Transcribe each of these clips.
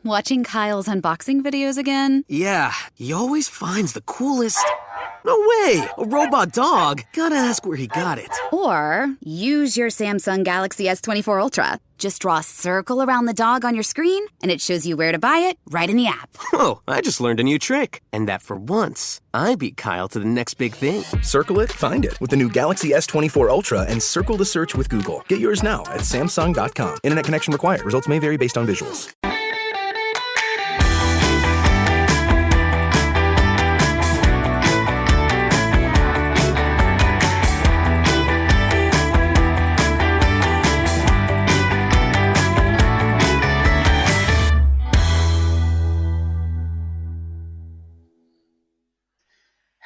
Watching Kyle's unboxing videos again? Yeah, he always finds the coolest... No way! A robot dog? Gotta ask where he got it. Or use your Samsung Galaxy S24 Ultra. Just draw a circle around the dog on your screen, and it shows you where to buy it right in the app. Whoa, I just learned a new trick. And that for once, I beat Kyle to the next big thing. Circle it, find it with the new Galaxy S24 Ultra and circle the search with Google. Get yours now at Samsung.com. Internet connection required. Results may vary based on visuals.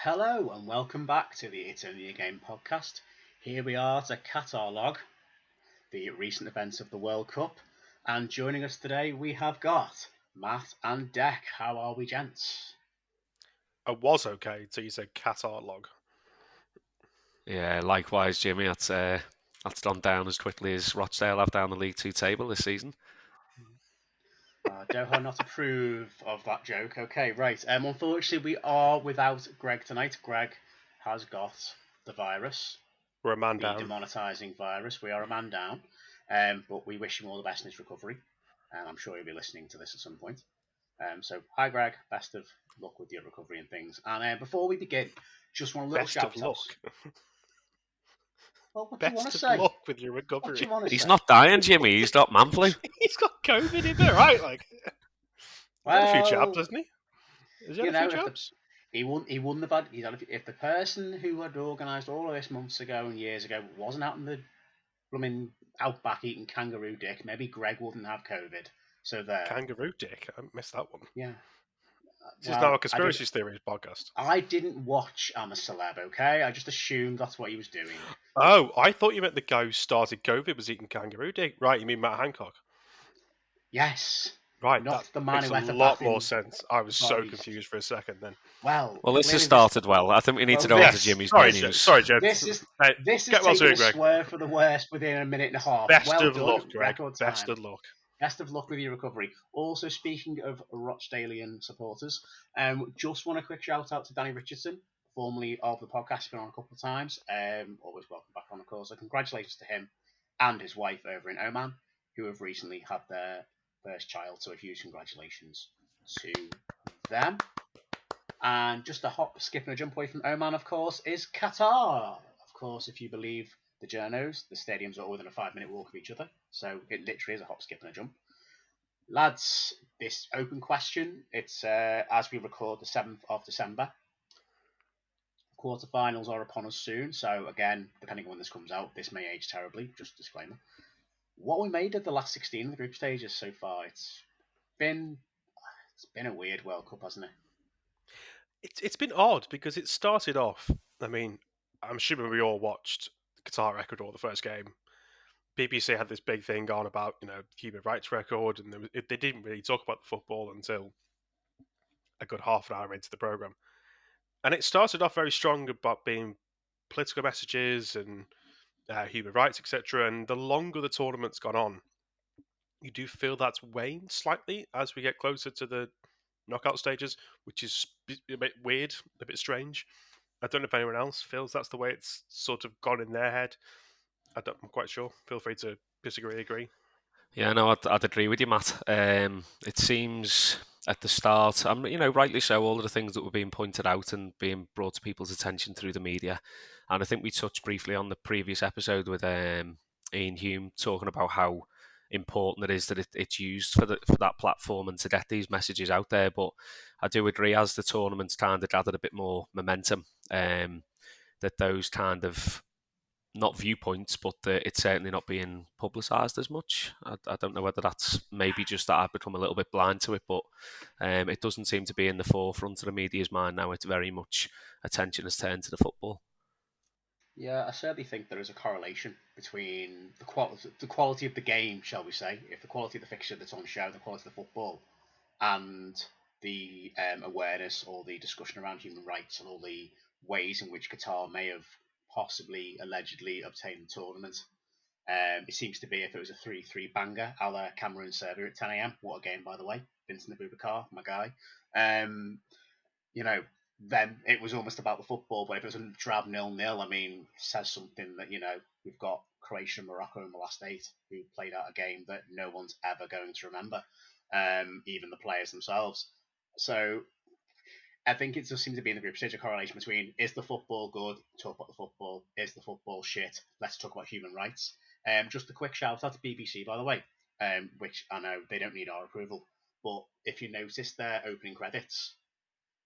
Hello and welcome back to the It's Only a Game podcast. Here we are to Qatar log, the recent events of the World Cup, and joining us today we have got Matt and Dec. How are we, gents? I was okay until you said Qatar log. Yeah, likewise, Jimmy. That's gone down as quickly as Rochdale have down the League Two table this season. Doha not approve of that joke. Okay, right. Unfortunately, we are without Greg tonight. Greg has got the virus. We're a man the down. Demonetising virus. We are a man down. But we wish him all the best in his recovery. And I'm sure he'll be listening to this at some point. So, hi, Greg. Best of luck with your recovery and things. And before we begin, just want a little shout out. Well, what do you want to say? Best of luck with your recovery. He's not dying, Jimmy. He's not man flu. He's got COVID in there, right? Like, he's had a few jabs, hasn't he? Has he had a few jabs? He wouldn't have had. If the person who had organised all of this months ago and years ago wasn't out in the blooming outback eating kangaroo dick, maybe Greg wouldn't have COVID. So there. Kangaroo dick? I missed that one. Yeah. This is now a conspiracy theories podcast. I didn't watch I'm a Celeb, okay? I just assumed that's what he was doing. Oh, I thought you meant the guy who started COVID was eating kangaroo dick. Right, you mean Matt Hancock? Yes. Right, not that the man makes who had a lot more sense. I was so confused for a second then. Well, this has started well. I think we need to go on to Jimmy's news. Sorry, Jed. This is taking a swerve for the worst within a minute and a half. Best well of done, luck, Greg. Best of luck. Best of luck with your recovery. Also, speaking of Rochdalian supporters, just want a quick shout out to Danny Richardson, formerly of the podcast, been on a couple of times. Always welcome back on, of course. So congratulations to him and his wife over in Oman, who have recently had their first child. So a huge congratulations to them. And just a hop, skip and a jump away from Oman, of course, is Qatar. Of course, if you believe the journos, the stadiums are all within a 5-minute walk of each other, so it literally is a hop, skip and a jump. Lads, this open question, it's as we record the 7th of December. Quarterfinals are upon us soon, so again, depending on when this comes out, this may age terribly, just disclaimer. What we made of the last 16 of the group stages so far, it's been a weird World Cup, hasn't it? It's been odd because it started off, I mean, I'm assuming we all watched Qatar Ecuador, the first game. BBC had this big thing on about, human rights record, and they didn't really talk about the football until a good half an hour into the programme. And it started off very strong about being political messages and human rights, etc. And the longer the tournament's gone on, you do feel that's waned slightly as we get closer to the knockout stages, which is a bit weird, a bit strange. I don't know if anyone else feels that's the way it's sort of gone in their head. I'm quite sure. Feel free to disagree, agree. Yeah, no, I'd agree with you, Matt. It seems at the start, rightly so, all of the things that were being pointed out and being brought to people's attention through the media. And I think we touched briefly on the previous episode with Ian Hume talking about how important it is that it's used for that platform and to get these messages out there. But I do agree, as the tournament's kind of gathered a bit more momentum, that those kind of, not viewpoints, but it's certainly not being publicised as much. I don't know whether that's maybe just that I've become a little bit blind to it, but it doesn't seem to be in the forefront of the media's mind now. It's very much attention has turned to the football. Yeah, I certainly think there is a correlation between the quality of the game, shall we say, if the quality of the fixture that's on show, the quality of the football, and the awareness or the discussion around human rights and all the ways in which Qatar may have possibly, allegedly obtained the tournament. It seems to be if it was a 3-3 banger, a la Cameroon Serbia at 10 a.m. What a game, by the way. Vincent Abubakar, my guy. Then it was almost about the football. But if it was a drab 0-0, I mean, it says something that, we've got Croatia and Morocco in the last 8 who played out a game that no one's ever going to remember, even the players themselves. So I think it just seems to be in the group stage a correlation between, is the football good? Talk about the football. Is the football shit? Let's talk about human rights. Just a quick shout out to BBC, by the way, which I know they don't need our approval. But if you notice their opening credits,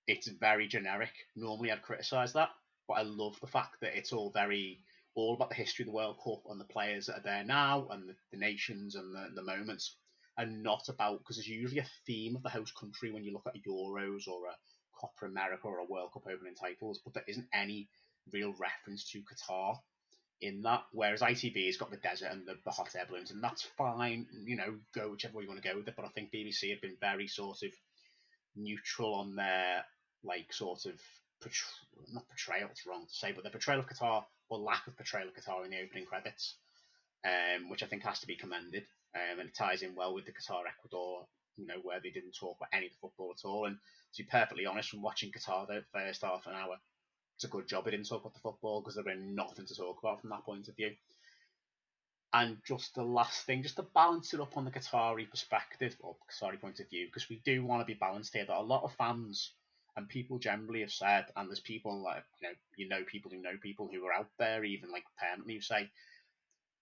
it's very generic. Normally I'd criticise that, but I love the fact that it's all about the history of the World Cup and the players that are there now and the nations and the moments, and not about, because there's usually a theme of the host country when you look at Euros or a Copa America or a World Cup opening titles, but there isn't any real reference to Qatar in that, whereas ITV has got the desert and the hot air balloons, and that's fine, go whichever way you want to go with it, but I think BBC have been very sort of neutral on their, sort of, not portrayal, it's wrong to say, but their portrayal of Qatar, or lack of portrayal of Qatar in the opening credits, which I think has to be commended, and it ties in well with the Qatar-Ecuador, where they didn't talk about any of the football at all, and to be perfectly honest, from watching Qatar the first half an hour, it's a good job they didn't talk about the football, because there was nothing to talk about from that point of view. And just the last thing, just to balance it up on the Qatari perspective, or Qatari point of view, because we do want to be balanced here, that a lot of fans and people generally have said, and there's people people who know people who are out there, even permanently, who say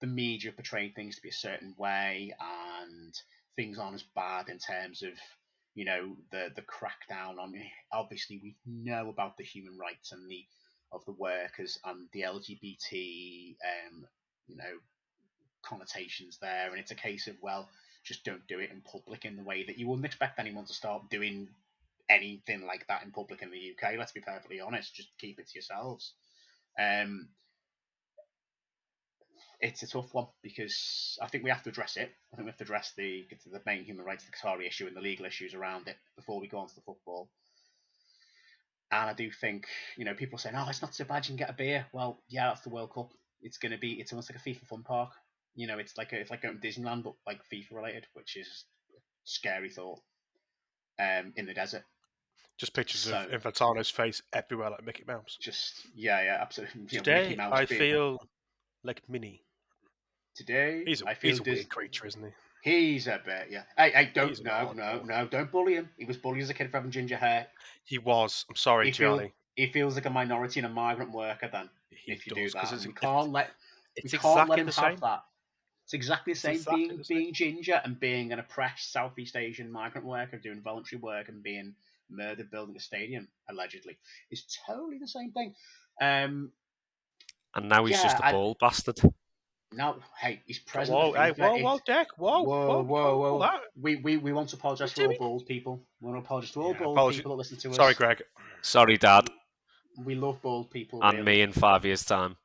the media portraying things to be a certain way, and things aren't as bad in terms of, the crackdown on. Obviously, we know about the human rights and of the workers and the LGBT, connotations there, and it's a case of, well, just don't do it in public in the way that you wouldn't expect anyone to start doing anything like that in public in the UK. Let's be perfectly honest, just keep it to yourselves. It's a tough one, because I think we have to address it. I think we have to address the main human rights, the Qatari issue, and the legal issues around it before we go on to the football. And I do think, people saying, "Oh, it's not so bad, you can get a beer." Well, yeah, that's the World Cup. It's almost like a FIFA fun park. It's like going to Disneyland, but FIFA related, which is a scary thought. In the desert. Just pictures of Infantino's face everywhere, like Mickey Mouse. Yeah, absolutely. Today, Mickey Mouse I feel like Minnie. Today, he's a weird creature, isn't he? He's a bit, yeah. Hey, don't bully him. He was bullied as a kid for having ginger hair. He was. I'm sorry, Gianni. He feels like a minority and a migrant worker then, if you do that. We can't let him have that. It's exactly the same. Being ginger and being an oppressed Southeast Asian migrant worker doing voluntary work and being murdered building a stadium, allegedly, is totally the same thing. And now he's just a bald bastard. No, hey, he's president. Whoa, Dec. Whoa. We want to apologise to all bald people. We want to apologise to all bald people that listen to us. Sorry, Greg. Sorry, Dad. We love bald people. And really. me in 5 years' time.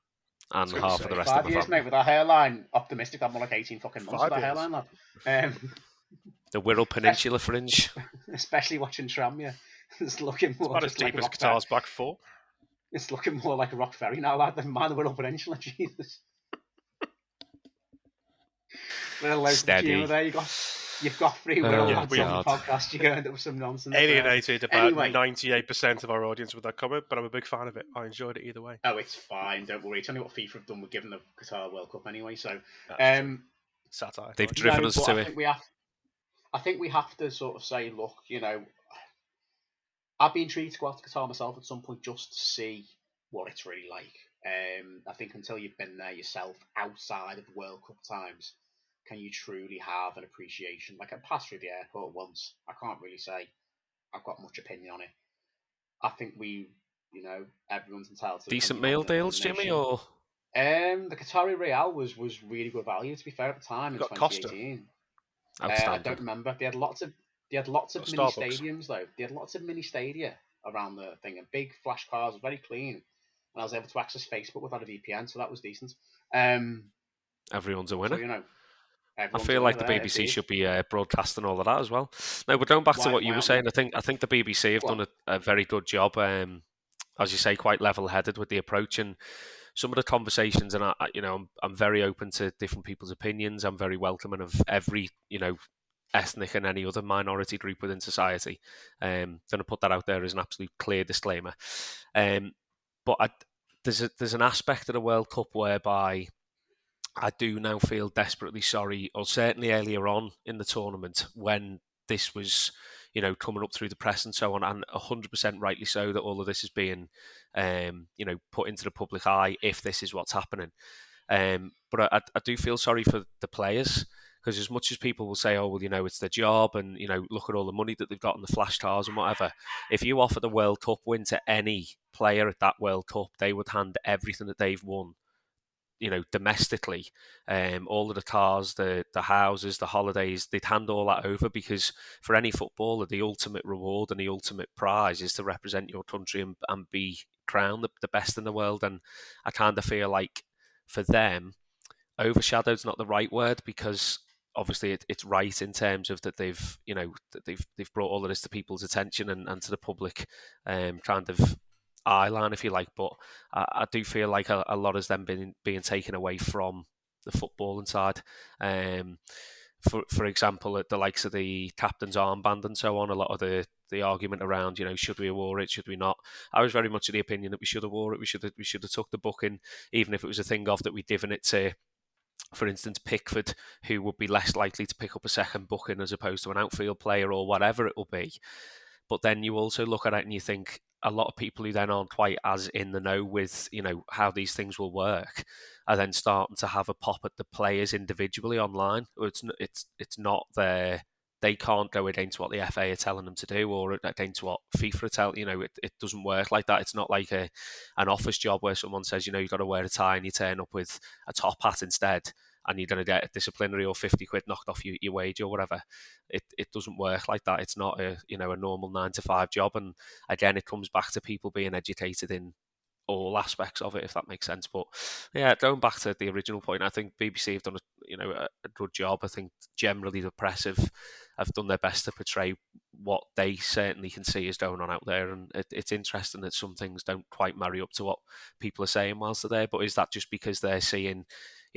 And half of the rest of the 5 years, mate, with our hairline. Optimistic, I'm more like 18 fucking months with our hairline, lad. The Wirral Peninsula fringe. Especially watching Tranmere. It's looking more as deep as Qatar's back four. It's looking more like a rock ferry now, lad, than mind the Wirral Peninsula, Jesus. Steady. There you've got free will on the podcast. You're going to with some nonsense. Alienated about 98% of our audience with that comment, but I'm a big fan of it. I enjoyed it either way. Oh, it's fine. Don't worry. It's only what FIFA have done with giving the Qatar World Cup anyway. So, satire. They've driven us to it. I think we have to sort of say, look, I'd be intrigued to go out to Qatar myself at some point just to see what it's really like. I think until you've been there yourself outside of the World Cup times, can you truly have an appreciation? Like, I passed through the airport once. I can't really say I've got much opinion on it. I think everyone's entitled to decent meal deals, Jimmy, or the Qatari Real was really good value. To be fair, at the time in 2018, I don't remember. They had lots of mini stadiums though. They had lots of mini stadia around the thing, and big flash cars, very clean. And I was able to access Facebook without a VPN, so that was decent. Everyone's a winner. So, I feel like the BBC should be broadcasting all of that as well. No, but going back to what you were saying, I think the BBC have done a very good job, as you say, quite level-headed with the approach. And some of the conversations, and I'm very open to different people's opinions. I'm very welcoming of every ethnic and any other minority group within society. Going to put that out there as an absolute clear disclaimer. But there's an aspect of the World Cup whereby I do now feel desperately sorry, or certainly earlier on in the tournament when this was, coming up through the press and so on, and 100% rightly so that all of this is being, put into the public eye if this is what's happening. But I do feel sorry for the players, because as much as people will say, oh, well, it's their job, and, look at all the money that they've got in the flash cars and whatever. If you offer the World Cup win to any player at that World Cup, they would hand everything that they've won, domestically, all of the cars, the houses, the holidays, they'd hand all that over, because for any footballer, the ultimate reward and the ultimate prize is to represent your country and be crowned the best in the world. And I kind of feel like for them, overshadowed's not the right word, because obviously it's right in terms of that they've brought all of this to people's attention and to the public kind of eye line, if you like. But I do feel like a lot has then been being taken away from the footballing side. For example, at the likes of the captain's armband and so on, a lot of the argument around, should we have wore it, should we not? I was very much of the opinion that we should have wore it. We should have took the booking, even if it was a thing of that we'd given it to, for instance, Pickford, who would be less likely to pick up a second booking as opposed to an outfield player or whatever it will be. But then you also look at it and you think a lot of people who then aren't quite as in the know with, how these things will work are then starting to have a pop at the players individually online. It's not their... They can't go against what the FA are telling them to do, or against what FIFA are telling. It doesn't work like that. It's not like an office job where someone says, you've got to wear a tie and you turn up with a top hat instead, and you're going to get a disciplinary or 50 quid knocked off your wage or whatever. It doesn't work like that. It's not a normal 9-to-5 job. And again, it comes back to people being educated in all aspects of it, if that makes sense. But yeah, going back to the original point, I think BBC have done a good job. I think generally the press have done their best to portray what they certainly can see is going on out there. And it's interesting that some things don't quite marry up to what people are saying whilst they're there. But is that just because they're seeing,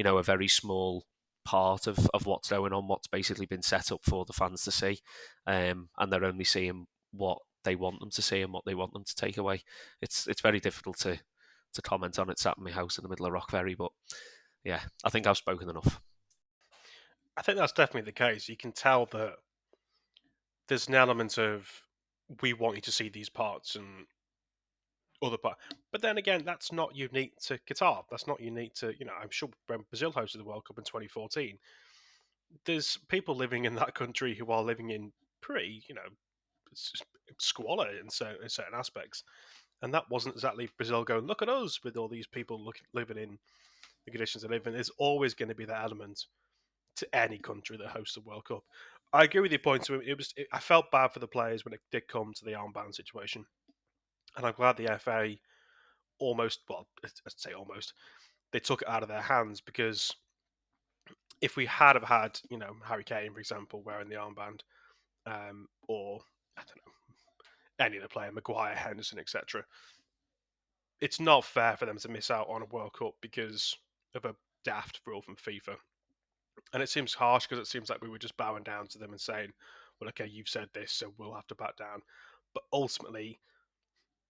a very small part of what's going on, what's basically been set up for the fans to see, and they're only seeing what they want them to see and what they want them to take away? It's very difficult to comment on. It sat in my house in the middle of Rockferry, but yeah, I think I've spoken enough. I think that's definitely the case. You can tell that there's an element of, we want you to see these parts and other parts. But then again, that's not unique to Qatar. That's not unique to, I'm sure when Brazil hosted the World Cup in 2014, there's people living in that country who are living in pretty, squalor in certain aspects. And that wasn't exactly Brazil going, look at us, with all these people living in the conditions they live in. There's always going to be that element to any country that hosts the World Cup. I agree with your point. I felt bad for the players when it did come to the armband situation, and I'm glad the FA I'd say almost, they took it out of their hands, because if we had have had, Harry Kane, for example, wearing the armband, or I don't know, any other player, Maguire, Henderson, etc., it's not fair for them to miss out on a World Cup because of a daft rule from FIFA. And it seems harsh, because it seems like we were just bowing down to them and saying, well, okay, you've said this, so we'll have to back down. But ultimately,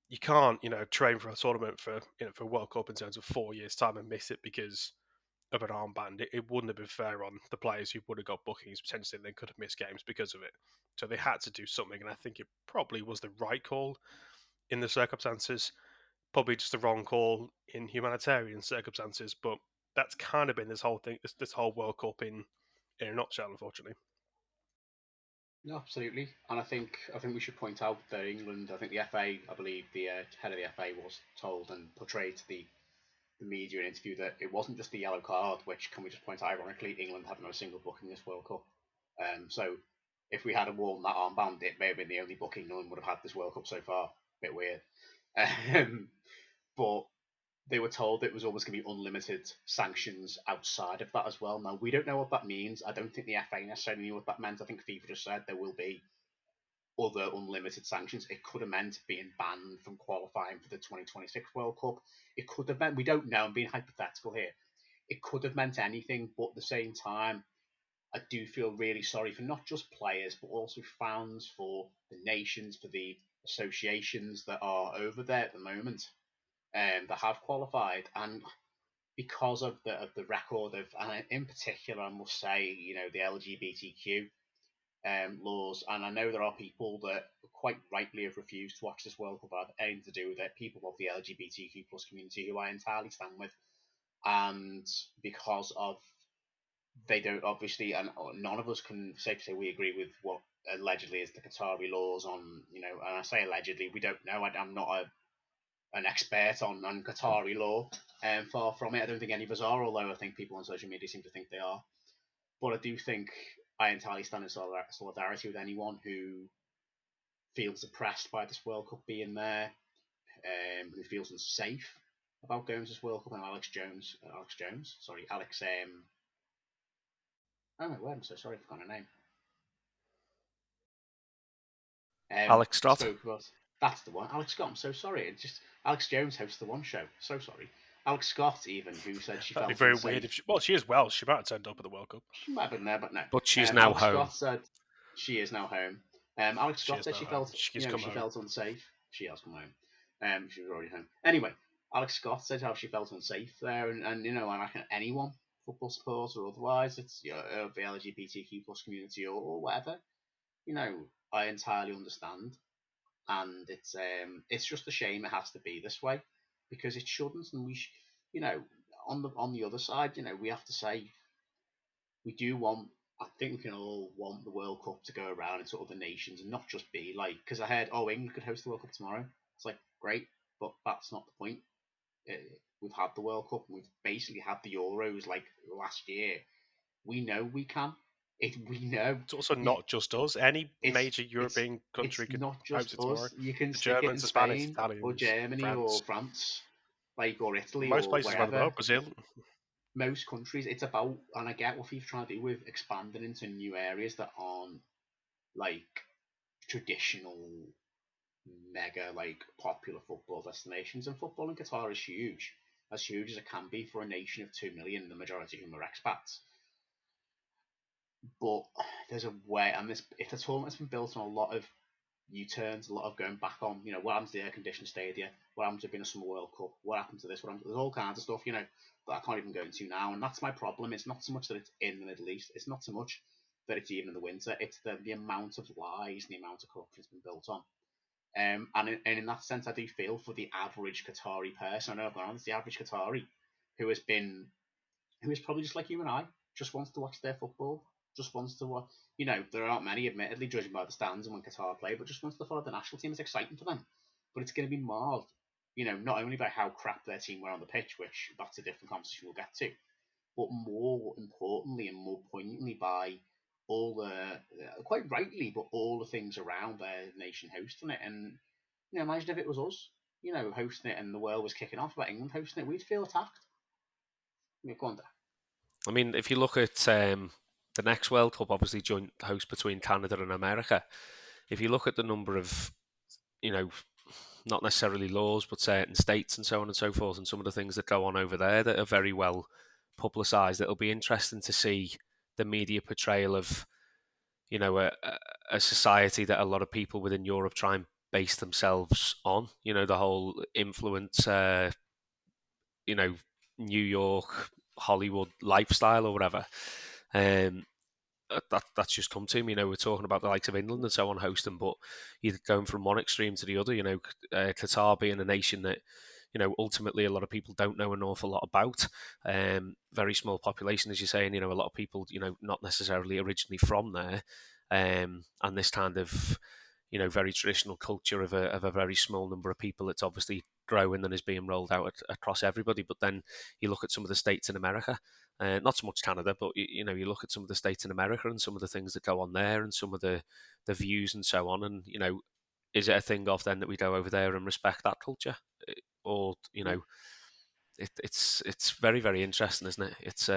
you can't, train for a tournament for a World Cup in terms of 4 years' time and miss it because of an armband. It wouldn't have been fair on the players who would have got bookings potentially, and they could have missed games because of it. So they had to do something, and I think it probably was the right call in the circumstances. Probably just the wrong call in humanitarian circumstances, but that's kind of been this whole thing, this whole World Cup in a nutshell, unfortunately. No, absolutely, and I think we should point out that England, I think the FA, I believe the head of the FA was told and portrayed to the media in an interview that it wasn't just the yellow card, which, can we just point out, ironically, England had no single booking this World Cup. So if we had worn that armband, it may have been the only booking. No one would have had this World Cup so far. Bit weird. But they were told it was always going to be unlimited sanctions outside of that as well. Now, we don't know what that means. I don't think the FA necessarily knew what that meant. I think FIFA just said there will be other unlimited sanctions. It could have meant being banned from qualifying for the 2026 World Cup. It could have meant, we don't know, I'm being hypothetical here. It could have meant anything, but at the same time, I do feel really sorry for not just players, but also fans, for the nations, for the associations that are over there at the moment, that have qualified, and because of the record of, and in particular, I must say, the LGBTQ laws, and I know there are people that quite rightly have refused to watch this World Cup, have anything to do with it, people of the LGBTQ plus community who I entirely stand with, and because of, they don't obviously, and none of us can safely say we agree with what allegedly is the Qatari laws on, and I say allegedly, we don't know, I'm not an expert on Qatari law, and far from it, I don't think any of us are, although I think people on social media seem to think they are. But I do think I entirely stand in solidarity with anyone who feels oppressed by this World Cup being there, who feels unsafe about going to this World Cup. And Alex, oh my word, I'm so sorry, I forgot her name. Alex Scott. Spoke about, that's the one, Alex Scott. I'm so sorry. It's just Alex Jones hosts the one show. So sorry. Alex Scott, even, who said she That'd felt be very unsafe. weird if she is Welsh. She might have turned up at the World Cup. She might have been there, but no. But she's now Alex home. Scott said she is now home. Alex Scott said she felt unsafe. She has come home. She was already home. Anyway, Alex Scott said how she felt unsafe there, and I reckon anyone, football supporter or otherwise, it's of the LGBTQ plus community or whatever, I entirely understand, and it's just a shame it has to be this way, because it shouldn't, and we, on the other side, we have to say we do want. I think we can all want the World Cup to go around into other nations and not just be like, because I heard, England could host the World Cup tomorrow. It's like, great, but that's not the point. We've had the World Cup, and we've basically had the Euros like last year. We know we can. We know. It's also not just us. Any major European country it's could not just host it tomorrow. us. You can The stick Germans, it in the Spanish, Spain Italians, or Germany France. or France, or Italy Most or places around the wherever. world, Brazil. Most countries, it's about, and I get what FIFA's trying to do with expanding into new areas that aren't like traditional mega popular football destinations, and football in Qatar is huge as it can be for a nation of 2 million, the majority of whom are expats. But there's a way, and if the tournament's been built on a lot of U-turns, a lot of going back on, what happens to the air-conditioned stadia, what happens to being a Summer World Cup, what happens to this, there's all kinds of stuff, that I can't even go into now, and that's my problem. It's not so much that it's in the Middle East, it's not so much that it's even in the winter, it's the amount of lies and the amount of corruption has been built on. And in that sense, I do feel for the average Qatari person. I know I've gone on, it's the average Qatari who is probably just like you and I, just wants to watch their football, just wants to watch. There aren't many, admittedly, judging by the stands and when Qatar play, but just wants to follow the national team. It's exciting for them, but it's going to be marred, not only by how crap their team were on the pitch, which that's a different conversation we'll get to, but more importantly and more poignantly by all the, quite rightly, but all the things around their nation hosting it. And imagine if it was us, hosting it, and the world was kicking off about England hosting it, we'd feel attacked. Go on, Dan. I mean, if you look at the next World Cup, obviously joint host between Canada and America, if you look at the number of, not necessarily laws, but certain states and so on and so forth, and some of the things that go on over there that are very well publicised, it'll be interesting to see the media portrayal of, a society that a lot of people within Europe try and base themselves on, the whole influence, New York, Hollywood lifestyle or whatever. That's just come to me. We're talking about the likes of England and so on hosting, but you're going from one extreme to the other. Qatar being a nation that, ultimately a lot of people don't know an awful lot about. Very small population, as you're saying. A lot of people, not necessarily originally from there, and this kind of, very traditional culture of a very small number of people that's obviously growing and is being rolled out across everybody. But then you look at some of the states in America, not so much Canada, but you look at some of the states in America and some of the things that go on there and some of the views and so on. And is it a thing of then that we go over there and respect that culture, or it's very, very interesting, isn't it? It's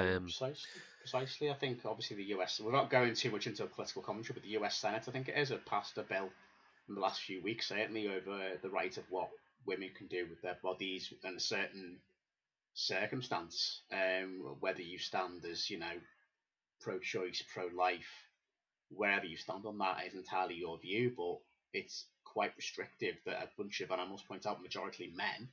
precisely. I think obviously the US. We're not going too much into political commentary, but the US Senate, I think it is, have passed a bill in the last few weeks, certainly, over the right of what women can do with their bodies in a certain circumstance. Whether you stand as, pro-choice, pro-life, wherever you stand on that is entirely your view, but it's quite restrictive that a bunch of, and I must point out, majority men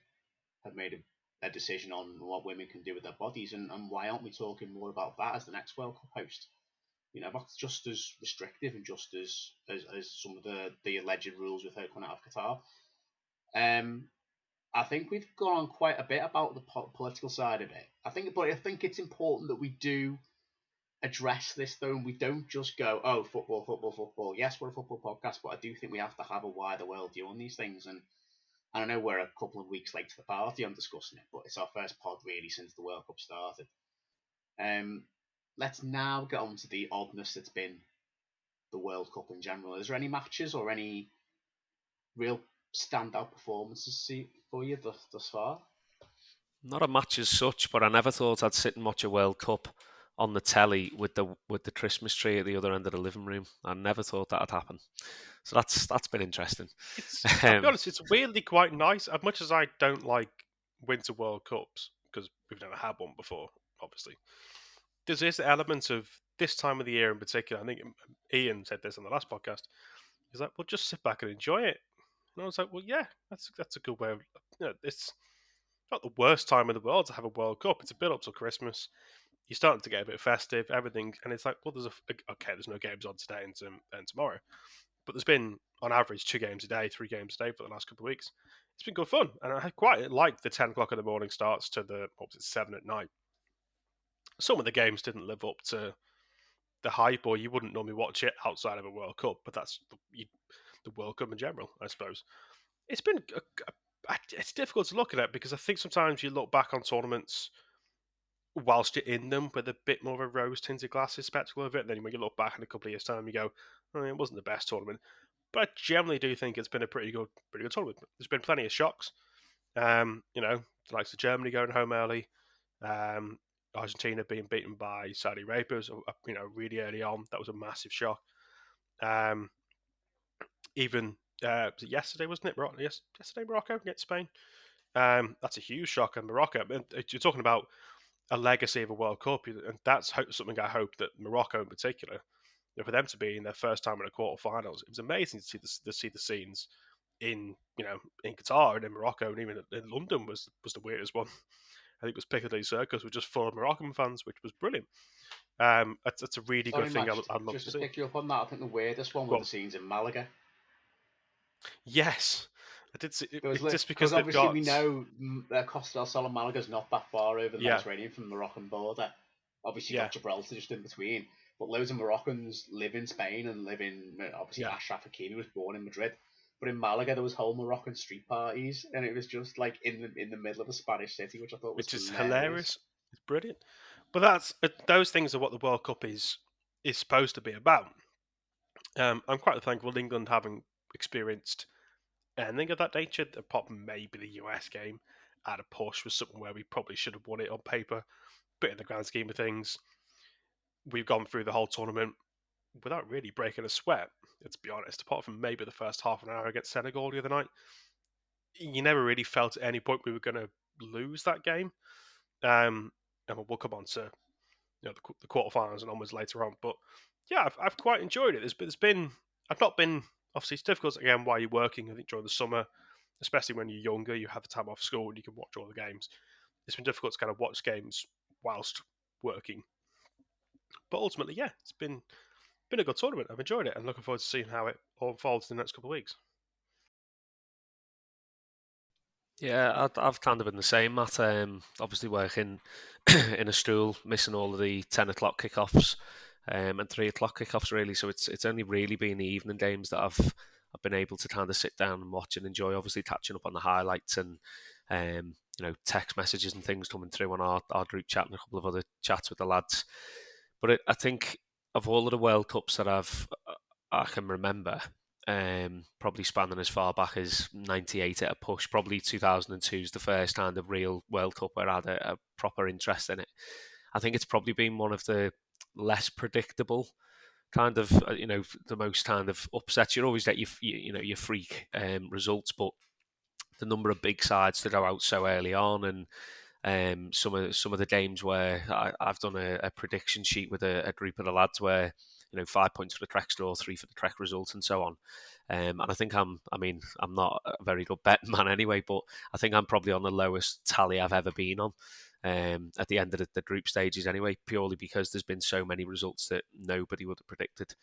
have made a decision on what women can do with their bodies, and why aren't we talking more about that as the next World Cup host? That's just as restrictive and just as some of the alleged rules with her coming out of Qatar. I think we've gone on quite a bit about the political side of it. But I think it's important that we do address this though, and we don't just go, oh, football, football, football. Yes, we're a football podcast, but I do think we have to have a wider world view on these things. And I know we're a couple of weeks late to the party on discussing it, but it's our first pod really since the World Cup started. Let's now get on to the oddness that's been the World Cup in general. Is there any matches or any real standout performances for you thus far? Not a match as such, but I never thought I'd sit and watch a World Cup on the telly with the Christmas tree at the other end of the living room. I never thought that'd happen. So that's been interesting. I'll be honest, it's weirdly quite nice. As much as I don't like Winter World Cups, because we've never had one before, obviously. There's this element of this time of the year in particular. I think Ian said this on the last podcast. He's like, well, just sit back and enjoy it. And I was like, well, yeah, that's a good way of, it's not the worst time in the world to have a World Cup. It's a bit up till Christmas. You're starting to get a bit festive, everything, and it's like, well, there's no games on today and tomorrow, but there's been on average 2 games a day, 3 games a day for the last couple of weeks. It's been good fun, and I quite like the 10 o'clock in the morning starts to the 7 at night. Some of the games didn't live up to the hype, or you wouldn't normally watch it outside of a World Cup, but that's the World Cup in general, I suppose. It's been it's difficult to look at it because I think sometimes you look back on tournaments whilst you're in them with a bit more of a rose-tinted glasses spectacle of it. And then when you look back in a couple of years' time, you go, oh, it wasn't the best tournament. But I generally do think it's been a pretty good tournament. There's been plenty of shocks. The likes of Germany going home early, Argentina being beaten by Saudi Arabia, was, really early on. That was a massive shock. Even was it yesterday, wasn't it? Yesterday, Morocco against Spain. That's a huge shock in Morocco. You're talking about a legacy of a World Cup, and that's something I hope that Morocco in particular, for them to be in their first time in a quarterfinals, it was amazing to see the scenes in Qatar and in Morocco, and even in London was the weirdest one. I think it was Piccadilly Circus, was just full of Moroccan fans, which was brilliant. That's a really good thing. I'd love to see. Pick you up on that. I think the weirdest one were the scenes in Malaga. Yes, I did see. Just because obviously we know Costa del Sol and Malaga's not that far over the Mediterranean from the Moroccan border. Obviously, you've got Gibraltar just in between. But loads of Moroccans live in Spain and live in, obviously, Ashraf Hakimi was born in Madrid. But in Malaga, there was whole Moroccan street parties, and it was just like in the middle of a Spanish city, which I thought was hilarious. It's brilliant. But those things are what the World Cup is supposed to be about. I'm quite thankful England having experienced anything of that nature, apart from maybe the US game at a push was something where we probably should have won it on paper. But in the grand scheme of things, we've gone through the whole tournament without really breaking a sweat, let's be honest, apart from maybe the first half an hour against Senegal the other night. You never really felt at any point we were going to lose that game. And we'll come on to the quarterfinals and onwards later on. But yeah, I've quite enjoyed it. I've not been, obviously it's difficult again while you're working. I think during the summer, especially when you're younger, you have the time off school and you can watch all the games. It's been difficult to kind of watch games whilst working. But ultimately, yeah, it's been a good tournament. I've enjoyed it and looking forward to seeing how it all unfolds in the next couple of weeks. Yeah, I've kind of been the same, Matt. Obviously working in a school, missing all of the 10 o'clock kickoffs and 3 o'clock kickoffs, really. So it's only really been the evening games that I've been able to kind of sit down and watch and enjoy. Obviously catching up on the highlights and text messages and things coming through on our group chat and a couple of other chats with the lads. But I think of all of the World Cups that I can remember, probably spanning as far back as 98 at a push, probably 2002 is the first kind of real World Cup where I had a proper interest in it. I think it's probably been one of the less predictable kind of the most kind of upsets. You always get your freak results, but the number of big sides to go out so early on, and some of the games where I've done a prediction sheet with a group of the lads where 5 points for the Trek score, 3 for the Trek result, and so on. And I think I'm not a very good betting man anyway, but I think I'm probably on the lowest tally I've ever been on at the end of the group stages anyway, purely because there's been so many results that nobody would have predicted.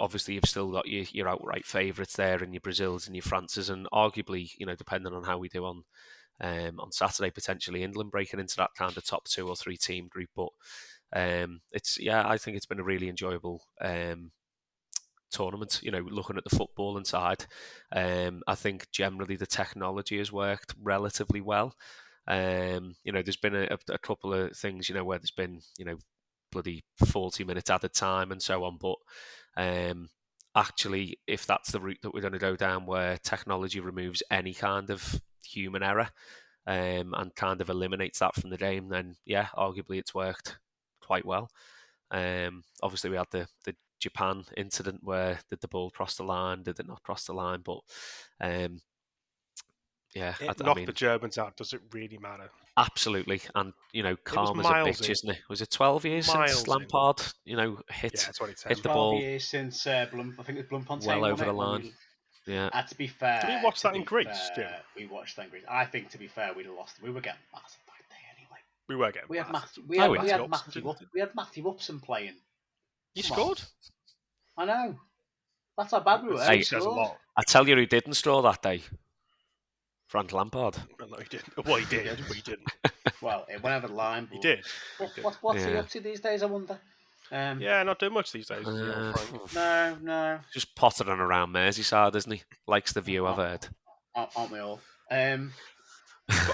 Obviously, you've still got your outright favourites there, and your Brazils and your Frances, and arguably, depending on how we do on Saturday, potentially England breaking into that kind of top 2 or 3 team group. But I think it's been a really enjoyable tournament. Looking at the footballing side, I think generally the technology has worked relatively well. There's been a couple of things, where there's been, bloody 40 minutes added time and so on, but actually, if that's the route that we're going to go down, where technology removes any kind of human error and kind of eliminates that from the game, then yeah, arguably it's worked quite well. Obviously, we had the Japan incident where did the ball cross the line, did it not cross the line, but knocked the Germans out. Does it really matter? Absolutely, and calm as a bitch, isn't it? Was it 12 years since Lampard, hit the 12 ball? 12 years since I think it was Bloemfontein. Well over the line. Yeah. To be fair, did we watch that in Greece? We watched that in Greece. I think, to be fair, we'd have lost. We were getting battered that day anyway. We were getting. We had Matthew Upson playing. You scored. I know. That's how bad we were. I tell you who didn't score that day. Frank Lampard. Well, no, he didn't. Well, he did, but he didn't. Well, it went over the line. He did. What's he up to these days, I wonder? Not doing much these days. No. Just pottering around Merseyside, isn't he? Likes the view, I've heard. Aren't we all? I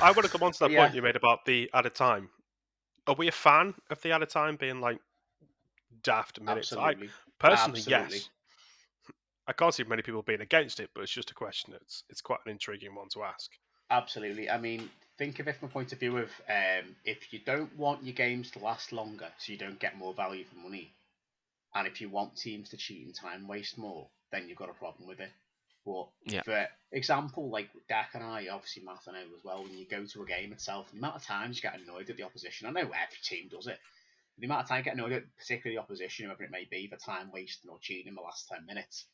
want to come on to that point you made about the added time. Are we a fan of the added time being like daft minutes? Absolutely. Personally, yes. I can't see many people being against it, but it's just a question. It's quite an intriguing one to ask. Absolutely. I mean, think of it from a point of view of if you don't want your games to last longer so you don't get more value for money, and if you want teams to cheat and time waste more, then you've got a problem with it. But for example, like Dec and I, obviously Matt I know as well, when you go to a game itself, the amount of times you get annoyed at the opposition, I know every team does it, the amount of time you get annoyed at particularly the opposition, whoever it may be, for time wasting or cheating in the last 10 minutes.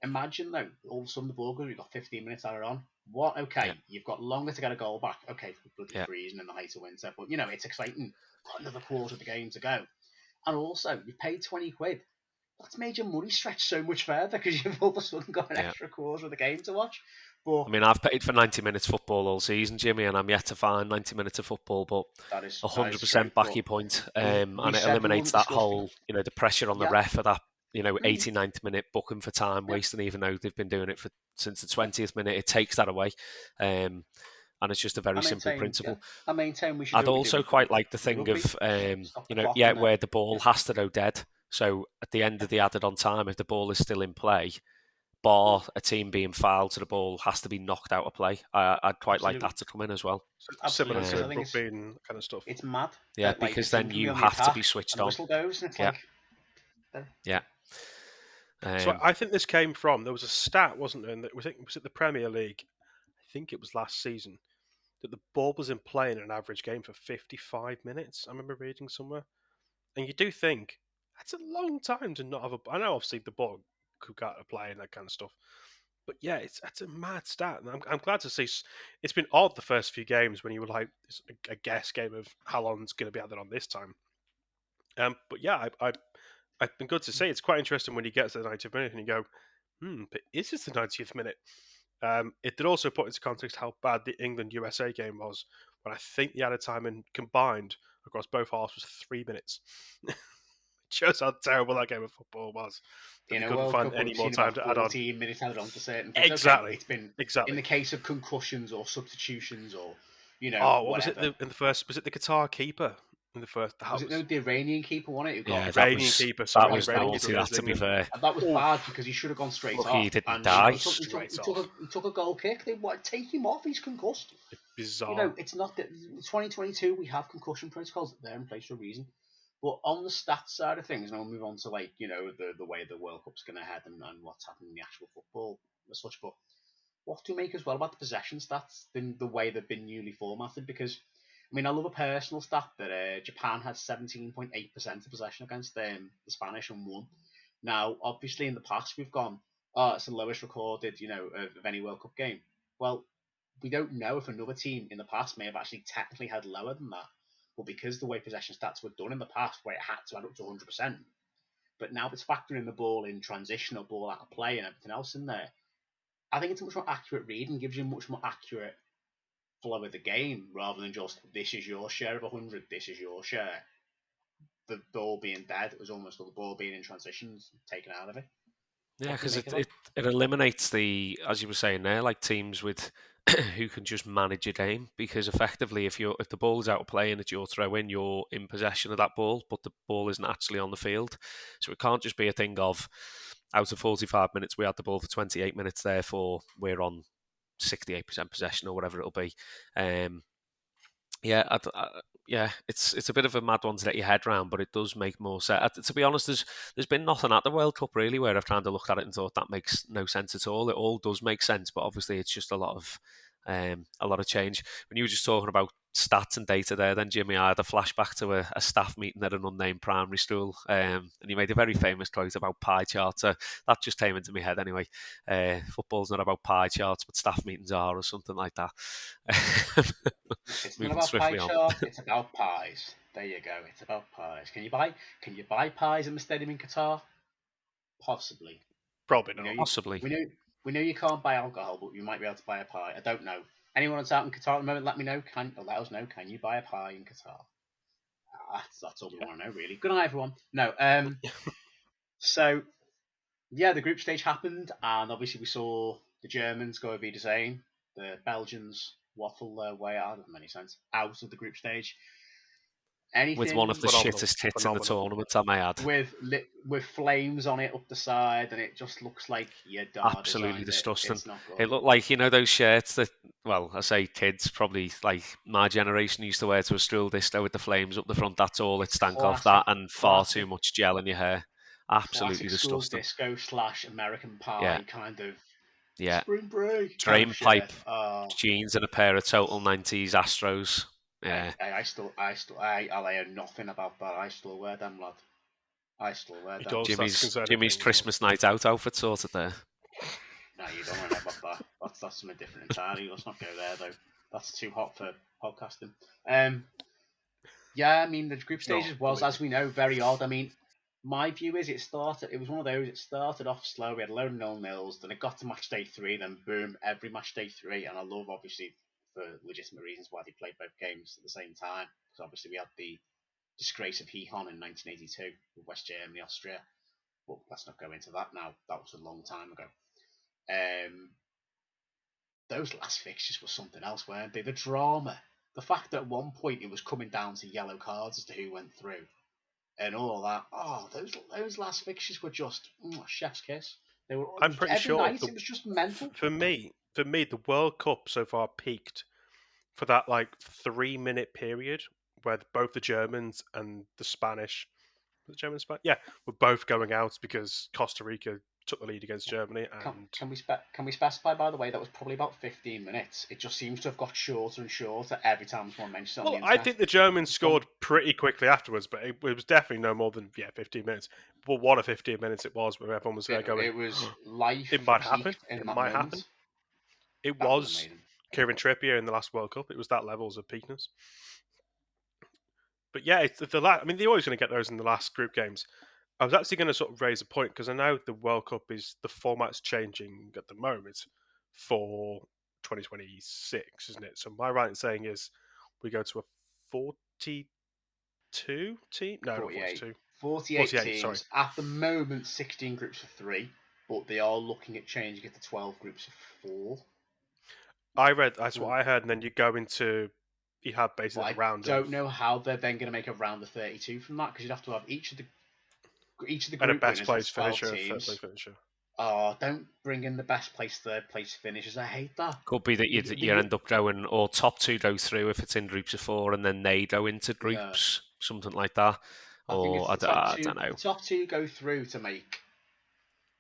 Imagine though, all of a sudden the ball goes, we've got 15 minutes added on. What? Okay, you've got longer to get a goal back. Okay, for bloody freezing in the height of winter, but it's exciting. Got another quarter of the game to go, and also you paid 20 quid. That's made your money stretch so much further because you've all of a sudden got an extra quarter of the game to watch. But I mean, I've paid for 90 minutes football all season, Jimmy, and I'm yet to find 90 minutes of football. But 100% back your point, and it eliminates that whole, the pressure on the ref for that. 89th minute booking for time wasting, even though they've been doing it since the 20th minute, it takes that away. And it's just a very simple principle. I maintain we should. I'd also quite like the thing of, where the ball has to go dead. So at the end of the added on time, if the ball is still in play, bar a team being fouled, so the ball has to be knocked out of play. I'd quite like that to come in as well. Similar to rugby kind of stuff. It's mad. Yeah, because then you have to be switched on. Whistle goes and it's yeah. So I think this came from, there was a stat, wasn't there? Was it the Premier League? I think it was last season, that the ball was in play in an average game for 55 minutes. I remember reading somewhere. And you do think, that's a long time to not have I know obviously the ball could go out of play and that kind of stuff. But yeah, that's a mad stat. And I'm glad to see. It's been odd the first few games when you were like, it's a guess game of how long it's going to be added on this time. But yeah, I've been good to see. It's quite interesting when you get to the 90th minute and you go, but is this the 90th minute? It did also put into context how bad the England-USA game was, when I think the added time in combined across both halves was 3 minutes. It shows how terrible that game of football was. You couldn't find any more time to add on. 14 minutes added on to certain things. Exactly. Okay, it's been in the case of concussions or substitutions or what was it in the first? Was it the Qatar keeper? In the first, was it the Iranian keeper won it? Iranian keeper. That was naughty, that, to be fair. And that was bad because he should have gone straight off. He didn't die. He took a goal kick. They take him off. He's concussed. Bizarre. It's not that 2022. We have concussion protocols. They're in place for a reason. But on the stats side of things, and I'll move on to like the way the World Cup's going to head and what's happening in the actual football as such. But what do you make as well about the possession stats in the way they've been newly formatted? Because I mean, I love a personal stat that Japan had 17.8% of possession against the Spanish and won. Now, obviously, in the past we've gone, oh, it's the lowest recorded, of any World Cup game. Well, we don't know if another team in the past may have actually technically had lower than that. But because the way possession stats were done in the past, where it had to add up to 100%, but now it's factoring the ball in transition or ball out of play and everything else in there, I think it's a much more accurate read and gives you a much more accurate flow of the game rather than just this is your share of 100, this is your share. The ball being dead, it was almost the ball being in transitions taken out of it. Yeah, because it eliminates the, as you were saying there, like teams with who can just manage a game. Because effectively, if the ball is out of play and it's your throw in, you're in possession of that ball, but the ball isn't actually on the field. So it can't just be a thing of out of 45 minutes we had the ball for 28 minutes, therefore we're on 68% possession or whatever it'll be. Yeah, it's a bit of a mad one to get your head around, but it does make more sense. To be honest, there's been nothing at the World Cup really where I've kind of looked at it and thought that makes no sense at all. It all does make sense, but obviously it's just a lot of change. When you were just talking about stats and data there, then Jimmy, I had a flashback to a staff meeting at an unnamed primary school, and you made a very famous quote about pie charts. That just came into my head anyway. Football's not about pie charts, but staff meetings are, or something like that. It's not about pie charts, it's about pies. There you go. It's about pies. Can you buy pies in the stadium in Qatar? Possibly. Probably not. Possibly. We know you can't buy alcohol, but you might be able to buy a pie. I don't know. Anyone that's out in Qatar at the moment, let us know. Can you buy a pie in Qatar? That's all we want to know, really. Good night, everyone. No. So, yeah, the group stage happened, and obviously we saw the Germans go over the the Belgians waffle their way out of any sense out of the group stage. With one of the shittest hits in the tournament, I may add. With flames on it up the side, and it just looks like your dad absolutely disgusting. It looked like, those shirts that, well, I say kids, probably like my generation used to wear to a school disco with the flames up the front. That's all it stank off, that and far too much gel in your hair. Absolutely disgusting. School disco / American Pie kind of. Yeah. Spring break. Drain pipe, jeans, and a pair of total 90s Astros. Yeah. I know nothing about that. I still wear them, lad. I still wear them. Jimmy's Christmas night out outfit sorted there. No, you don't know about that. That's something different entirely. Let's not go there though. That's too hot for podcasting. Yeah, I mean the group stages was, as we know, very odd. I mean, my view is it was one of those. It started off slow. We had a load of 0-0s. Then it got to match day 3. Then boom, every match day 3. And I love, obviously, for legitimate reasons, why they played both games at the same time. Because obviously we had the disgrace of Heehon in 1982 with West Germany, Austria. But let's not go into that now. That was a long time ago. Those last fixtures were something else, weren't they? The drama. The fact that at one point it was coming down to yellow cards as to who went through. And all that. Oh, those last fixtures were just chef's kiss. They were. I'm pretty sure it was just mental. For me, the World Cup so far peaked for that 3-minute period where both the Germans and the Spanish, were both going out because Costa Rica took the lead against Germany. And can we specify, by the way, that was probably about 15 minutes. It just seems to have got shorter and shorter every time someone mentions it. Well, I think the Germans scored pretty quickly afterwards, but it was definitely no more than 15 minutes. But what a 15 minutes it was, where everyone was going. It was life. It might happen. It might happen. It was Kieran Trippier in the last World Cup. It was that levels of peakness. But yeah, they're always going to get those in the last group games. I was actually going to sort of raise a point because I know the World Cup the format's changing at the moment for 2026, isn't it? So my right in saying is we go to a 42 team? No, 48. Not 48 teams. Sorry. At the moment, 16 groups of 3, but they are looking at changing it to 12 groups of 4. That's what I heard, and then you have basically a round. I don't know how they're then going to make a round of 32 from that, because you'd have to have each of the group and a best place finisher, third place finisher. Oh, don't bring in the best place, third place finishers. I hate that. Could be that you end up going, or top 2 go through if it's in groups of 4, and then they go into groups, something like that. I think or it's the top I two. don't know. The top two go through to make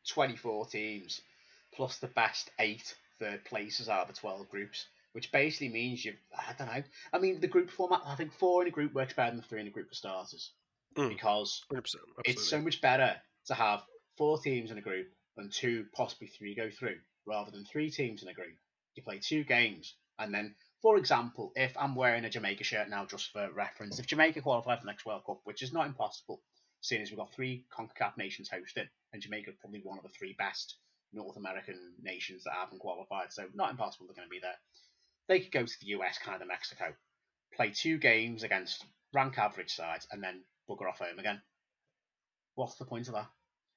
24 teams, plus the best 8 third places out of the 12 groups, which basically means I don't know. I mean, the group format, I think 4 in a group works better than 3 in a group for starters, because 100%, it's absolutely. so much better to have 4 teams in a group than 2, possibly 3 go through, rather than 3 teams in a group. You play 2 games, and then, for example, if I'm wearing a Jamaica shirt now, just for reference, if Jamaica qualify for the next World Cup, which is not impossible, seeing as we've got 3 CONCACAF nations hosting, and Jamaica probably one of the 3 best North American nations that haven't qualified, so not impossible they're going to be there. They could go to the US, Canada, Mexico, play 2 games against rank average sides, and then bugger off home again. What's the point of that?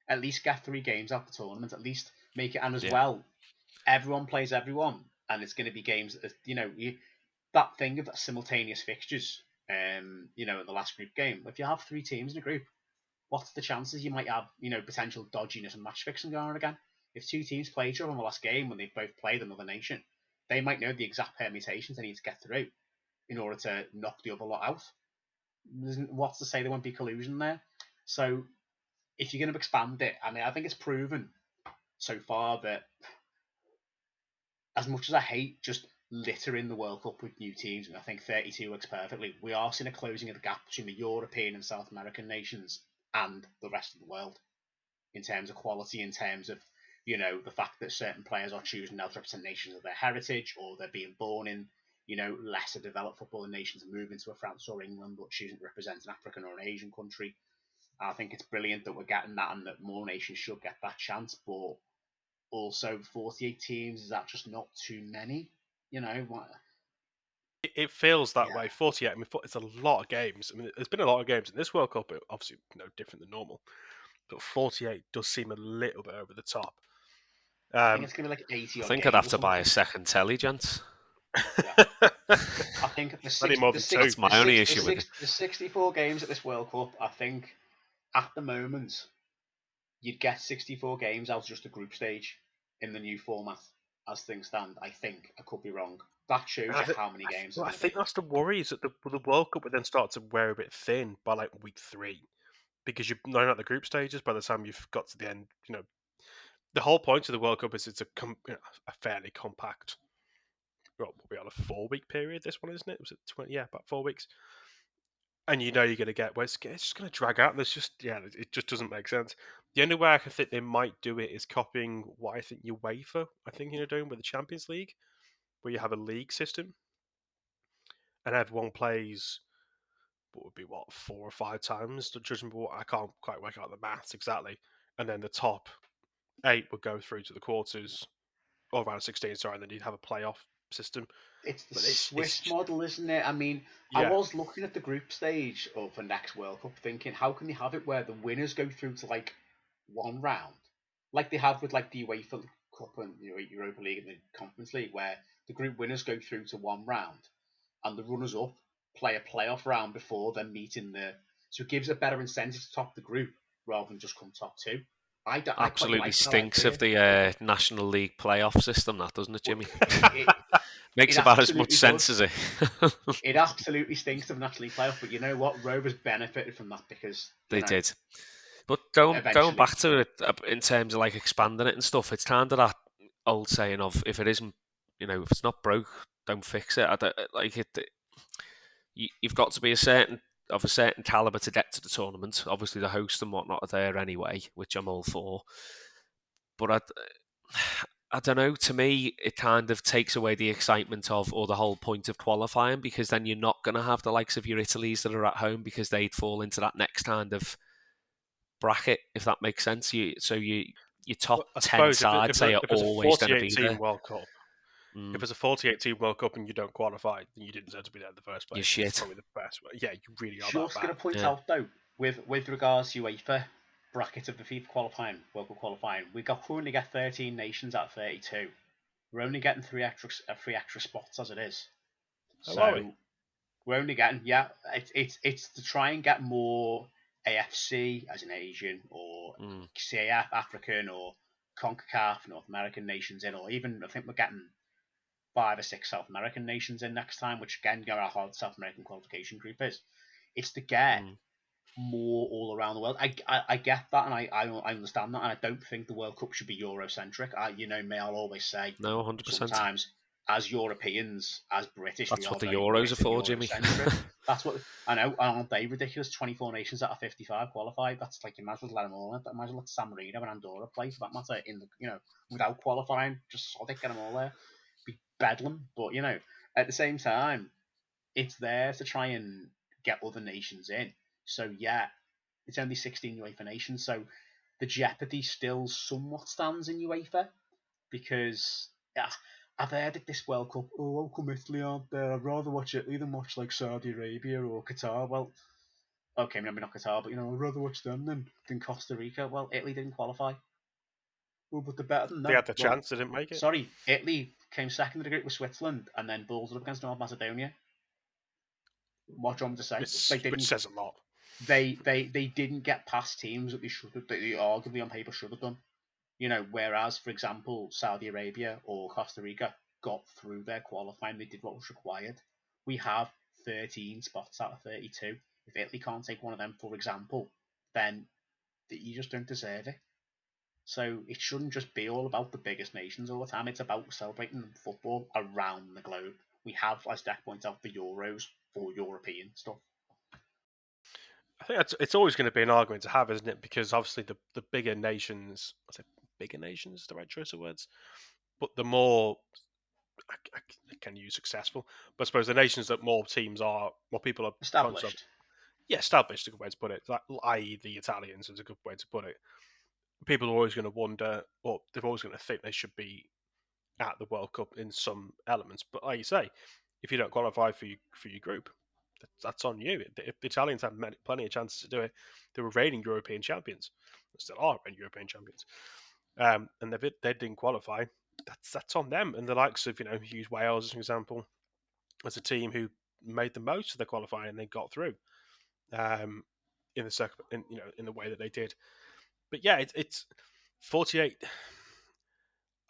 At least get 3 games out the tournament. At least make it, and as Yeah. well, everyone plays everyone, and it's going to be games. That thing of simultaneous fixtures. In the last group game, if you have 3 teams in a group, what's the chances you might have potential dodginess and match fixing going on again? If 2 teams play each other in the last game when they've both played another nation, they might know the exact permutations they need to get through in order to knock the other lot out. What's to say there won't be collusion there? So if you're going to expand it, I mean, I think it's proven so far that as much as I hate just littering the World Cup with new teams, and I think 32 works perfectly, we are seeing a closing of the gap between the European and South American nations and the rest of the world in terms of quality, in terms of the fact that certain players are choosing now to represent nations of their heritage, or they're being born in lesser developed footballing nations and move into a France or England, but choosing to represent an African or an Asian country. I think it's brilliant that we're getting that, and that more nations should get that chance. But also, 48 teams, is that just not too many? It feels that Yeah. way. 48. I mean, it's a lot of games. I mean, there's been a lot of games in this World Cup. Obviously, different than normal, but 48 does seem a little bit over the top. I think it's going to be like 80 I odd think I'd games have or to buy a something. second telly, gents. Yeah. I think I need more than 2. That's my only issue with it. the 64 games at this World Cup, I think at the moment, you'd get 64 games out of just the group stage in the new format as things stand. I think. I could be wrong. That shows you how many games Well, are I going to think be. that's the worry, is that the World Cup would then start to wear a bit thin by like week 3, because you're not at the group stages by the time you've got to the end. The whole point of the World Cup is it's a fairly compact. Well, we'll be on a 4-week period. This one, isn't it? Was it 20? Yeah, about 4 weeks. And you're going to get where it's just going to drag out. It just doesn't make sense. The only way I can think they might do it is copying what I think UEFA doing with the Champions League, where you have a league system and everyone plays what would be 4 or 5 times. Judging by what, I can't quite work out the maths exactly, and then the top 8 would go through to the quarters or round 16. Sorry, and then you'd have a playoff system. It's the But Swiss model, isn't it? I mean, I yeah, was looking at the group stage of the next World Cup, thinking, how can they have it where the winners go through to like one round, like they have with like the UEFA Cup and Europa League and the Conference League, where the group winners go through to one round, and the runners up play a playoff round before then meeting so it gives a better incentive to top the group rather than just come top 2. I quite Absolutely like that stinks of idea. the National League playoff system, that doesn't it, But Jimmy? it Makes about as much absolutely sense does. as it. It absolutely stinks of National League playoff, but you know what? Rovers benefited from that because They did. But going eventually back to it in terms of like expanding it and stuff, it's kind of that old saying of if it isn't, if it's not broke, don't fix it. I don't, like it. You've got to be a certain caliber to get to the tournament. Obviously, the host and whatnot are there anyway, which I'm all for. But I don't know. To me, it kind of takes away the excitement of, or the whole point of qualifying, because then you're not going to have the likes of your Italies that are at home, because they'd fall into that next kind of bracket, if that makes sense. Your top well, I 10 suppose sides, say, are if it's a always going to 48 be team there. World Cup, if Mm, it's a 48 team World Cup and you don't qualify, then you didn't deserve to be there in the first you're place. It's shit. probably the best. Yeah, you really are that just going bad. to point Yeah. out though, with regards to UEFA bracket of the FIFA qualifying, World Cup qualifying, currently get 13 nations out of 32. We're only getting three extra spots as it is. Oh, are we? So we're only getting it's to try and get more AFC as an Asian, or Mm, CAF African, or CONCACAF North American nations in, or even I think we're getting 5 or 6 South American nations in next time, which again, go our hard South American qualification group is. It's to get mm. more all around the world. I get that, and I understand that, and I don't think the World Cup should be Eurocentric. I'll always say No, 100%. sometimes as Europeans, as British, we That's are what the very Euros are Brit and for, Jimmy. Eurocentric. That's what I know. Aren't they ridiculous? 24 nations out of 55 qualified. That's like, you might as well let them all in. You might as well let San Marino and Andorra play, for that matter, in the without qualifying. Just sod it, get them all there. Be bedlam, but at the same time, it's there to try and get other nations in. So yeah, it's only 16 UEFA nations, so the jeopardy still somewhat stands in UEFA, because I've heard at this World Cup, oh, how come Italy aren't there? I'd rather watch Italy than watch like Saudi Arabia or Qatar. Well, okay, maybe not Qatar, but I'd rather watch them than Costa Rica. Well, Italy didn't qualify. Well, but they're better than They them. had the Well, chance, they didn't make it. sorry, Italy came second in the group with Switzerland and then ballsed up against North Macedonia. What do you want me to say? Which says a lot. They didn't get past teams that they arguably on paper should have done. Whereas, for example, Saudi Arabia or Costa Rica got through their qualifying, they did what was required. We have 13 spots out of 32. If Italy can't take one of them, for example, then you just don't deserve it. So it shouldn't just be all about the biggest nations all the time. It's about celebrating football around the globe. We have, as Dec points out, the Euros for European stuff. I think it's always going to be an argument to have, isn't it? Because obviously the bigger nations, I say bigger nations is the right choice of words, but the more, I can use successful, but I suppose the nations that more teams are, more people are Established. Established, a good way to put it, i.e. the Italians is a good way to put it. People are always going to wonder, or they're always going to think they should be at the World Cup in some elements. But like you say, if you don't qualify for your group, that's on you. If the Italians had plenty of chances to do it, they were reigning European champions. They still are reigning European champions. And they didn't qualify. That's on them. And the likes of, use Wales as an example, as a team who made the most of the qualifying and they got through in the way that they did. But yeah, it's 48.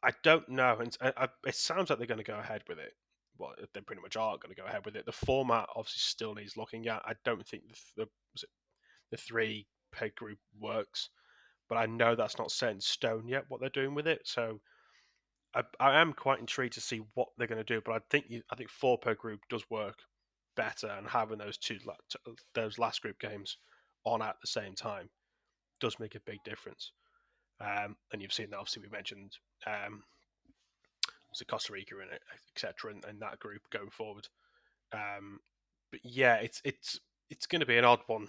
I don't know, and it sounds like they're going to go ahead with it. Well, they pretty much are going to go ahead with it. The format obviously still needs looking at. I don't think the 3 group works, but I know that's not set in stone yet what they're doing with it. So I am quite intrigued to see what they're going to do. But I think 4 per group does work better, and having those last group games on at the same time does make a big difference. And you've seen that, obviously we mentioned Costa Rica and etc. And that group going forward. But yeah, it's going to be an odd one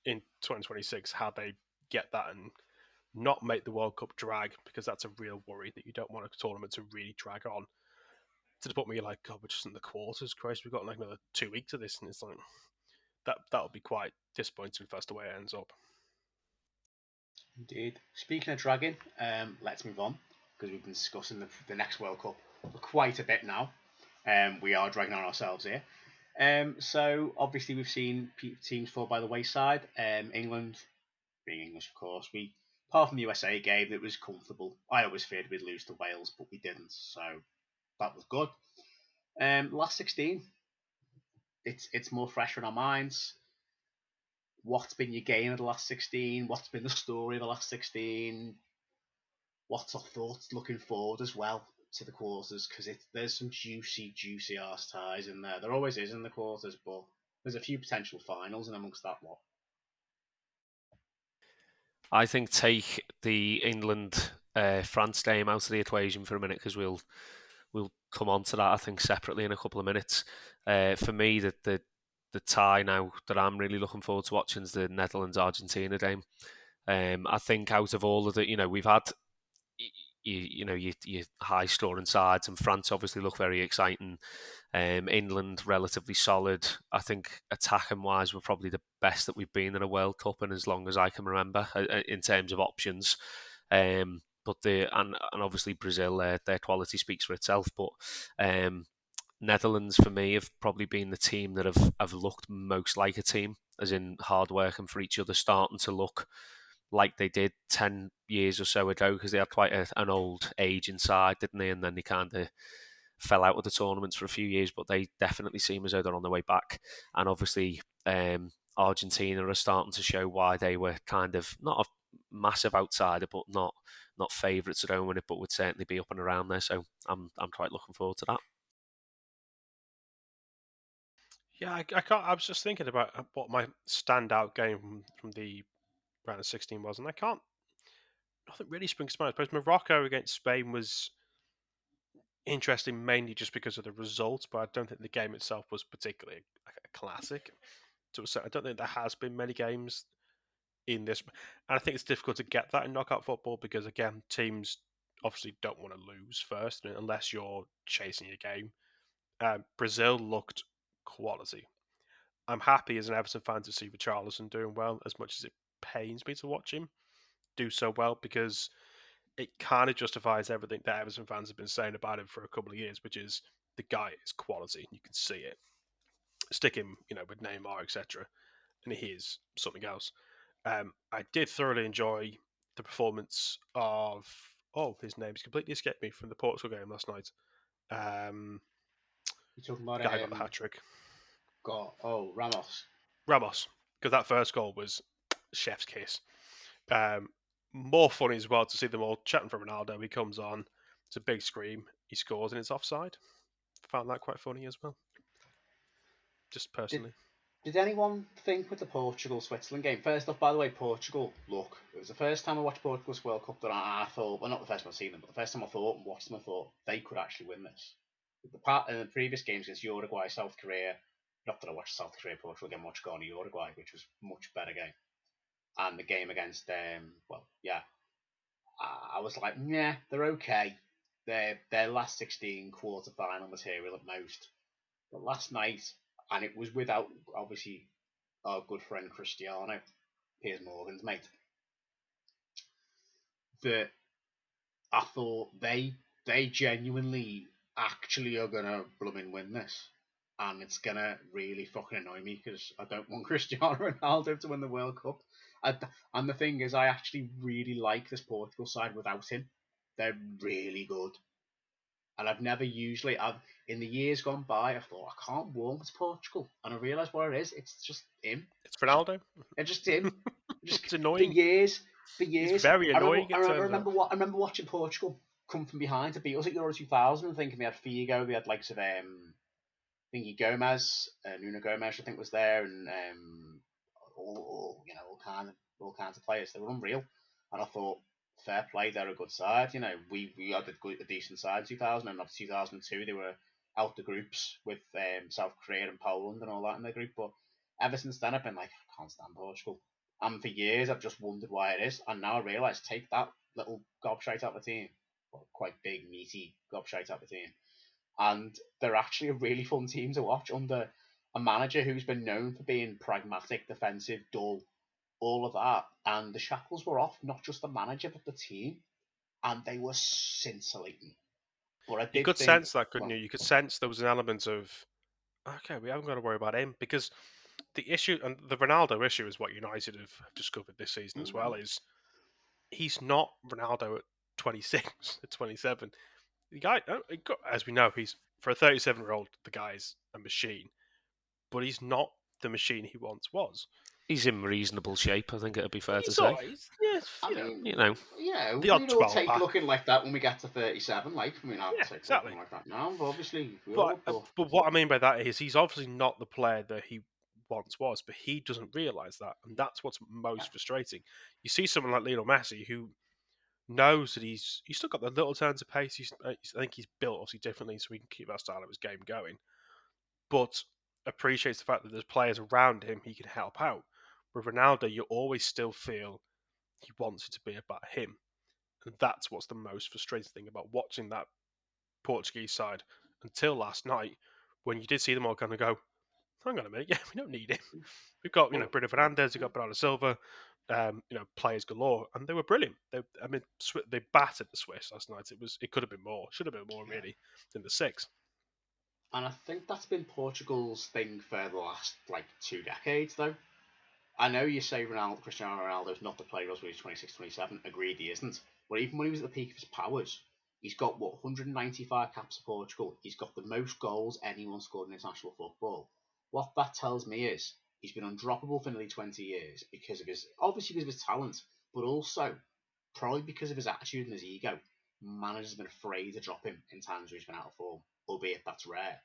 in 2026 how they get that and not make the World Cup drag, because that's a real worry that you don't want a tournament to really drag on to the point where you're like, God, we're just in the quarters. Christ, we've got like another 2 weeks of this, and it's like that would be quite disappointing if that's the way it ends up. Indeed. Speaking of dragging, let's move on, because we've been discussing the next World Cup for quite a bit now. We are dragging on ourselves here. So obviously we've seen teams fall by the wayside. England, being English of course, apart from the USA game, it was comfortable. I always feared we'd lose to Wales, but we didn't, so that was good. Last 16, it's more fresh in our minds. What's been your game of the last 16? What's been the story of the last 16? What's our thoughts looking forward as well to the quarters? Because there's some juicy arse ties in there. There always is in the quarters, but there's a few potential finals in amongst that lot. I think take the England France game out of the equation for a minute, because we'll come on to that, I think, separately in a couple of minutes. For me, the tie now that I'm really looking forward to watching is the Netherlands-Argentina game. I think out of all of the, we've had your high scoring sides, and France obviously look very exciting. England relatively solid. I think attacking wise, we're probably the best that we've been in a World Cup in as long as I can remember in terms of options. But and obviously Brazil, their quality speaks for itself. But Netherlands for me have probably been the team that have looked most like a team, as in hard working for each other, starting to look like they did 10 years or so ago, because they had quite an old age inside, didn't they? And then they kind of fell out of the tournaments for a few years, but they definitely seem as though they're on their way back. And obviously Argentina are starting to show why they were kind of not a massive outsider, but not favourites to don't win it, but would certainly be up and around there. So I'm quite looking forward to that. Yeah, I can't. I was just thinking about what my standout game from the round of 16 was, and I can't. Nothing really springs to mind. I suppose Morocco against Spain was interesting, mainly just because of the result, but I don't think the game itself was particularly a classic. So I don't think there has been many games in this, and I think it's difficult to get that in knockout football because again, teams obviously don't want to lose first unless you're chasing your game. Brazil looked quality. I'm happy as an Everton fan to see Richarlison doing well, as much as it pains me to watch him do so well, because it kind of justifies everything that Everton fans have been saying about him for a couple of years, which is the guy is quality. You can see it. Stick him, with Neymar, etc., and he is something else. I did thoroughly enjoy the performance of his name's completely escaped me from the Portugal game last night. You're talking The about guy got the hat trick. Ramos. Ramos, because that first goal was chef's kiss. More funny as well to see them all chatting for Ronaldo. He comes on, it's a big scream, he scores, and it's offside. Found that quite funny as well. Just personally. Did anyone think with the Portugal-Switzerland game? First off, by the way, Portugal, look, it was the first time I watched Portugal's World Cup that I thought, well, not the first time I've seen them, but the first time I thought and watched them, I thought they could actually win this. In the previous games against Uruguay, South Korea, not that I watched South Korea, Portugal again, much gone to Uruguay, which was a much better game. And the game against, I was like, yeah, they're okay. They're last 16 quarter-final material at most. But last night, and it was without, obviously, our good friend Cristiano, Piers Morgan's mate, that I thought they genuinely actually are going to blooming win this. And it's going to really fucking annoy me because I don't want Cristiano Ronaldo to win the World Cup. And the thing is, I actually really like this Portugal side without him. They're really good. And in the years gone by, I thought, I can't warm to Portugal. And I realised what it is. It's just him. It's Ronaldo. It's just him. It's annoying. For years. He's very annoying. I remember watching Portugal come from behind to beat us at Euro 2000 and thinking they had Figo, they had likes of thingy Gomez, Nuno Gomez, I think was there, and all kinds of players. They were unreal, and I thought, fair play, they're a good side. We had a decent side in 2000, and after 2002 they were out the groups with South Korea and Poland and all that in their group. But ever since then, I've been like, I can't stand Portugal. And for years, I've just wondered why it is. And now I realise, take that little gobshite out of the team, quite big, meaty gobshite out of the team, and they're actually a really fun team to watch under a manager who's been known for being pragmatic, defensive, dull, all of that. And the shackles were off, not just the manager, but the team. And they were scintillating. But you could sense that, couldn't you? You could sense there was an element of, okay, we haven't got to worry about him, because the issue, and the Ronaldo issue is what United have discovered this season as well, is he's not Ronaldo at 26, at 27. The guy, as we know, he's, for a 37-year-old, the guy's a machine, but he's not the machine he once was. He's in reasonable shape, I think it'd be fair to say. The odd we'd all 12 take back. looking like that when we get to 37. I'd take exactly. looking like that now, but obviously But what I mean by that is he's obviously not the player that he once was, but he doesn't realise that, and that's what's most frustrating. You see someone like Lionel Messi who knows that he's still got the little turns of pace. I think he's built obviously differently, so he can keep that style of his game going, but appreciates the fact that there's players around him he can help out. With Ronaldo, you always still feel he wants it to be about him. And that's what's the most frustrating thing about watching that Portuguese side until last night, when you did see them all kind of go, hang on a minute, we don't need him. We've got, Bruno Fernandes, we've got Bernardo Silva, players galore, and they were brilliant. They battered the Swiss last night. It could have been more, should have been more really, than the 6. And I think that's been Portugal's thing for the last 2 decades, though. I know you say Cristiano Ronaldo's not the player he was when he was 26, 27. Agreed, he isn't. But even when he was at the peak of his powers, he's got 195 caps for Portugal. He's got the most goals anyone scored in international football. What that tells me is He's been undroppable for nearly 20 years because of his talent, but also probably because of his attitude and his ego. Managers have been afraid to drop him in times where he's been out of form, albeit that's rare.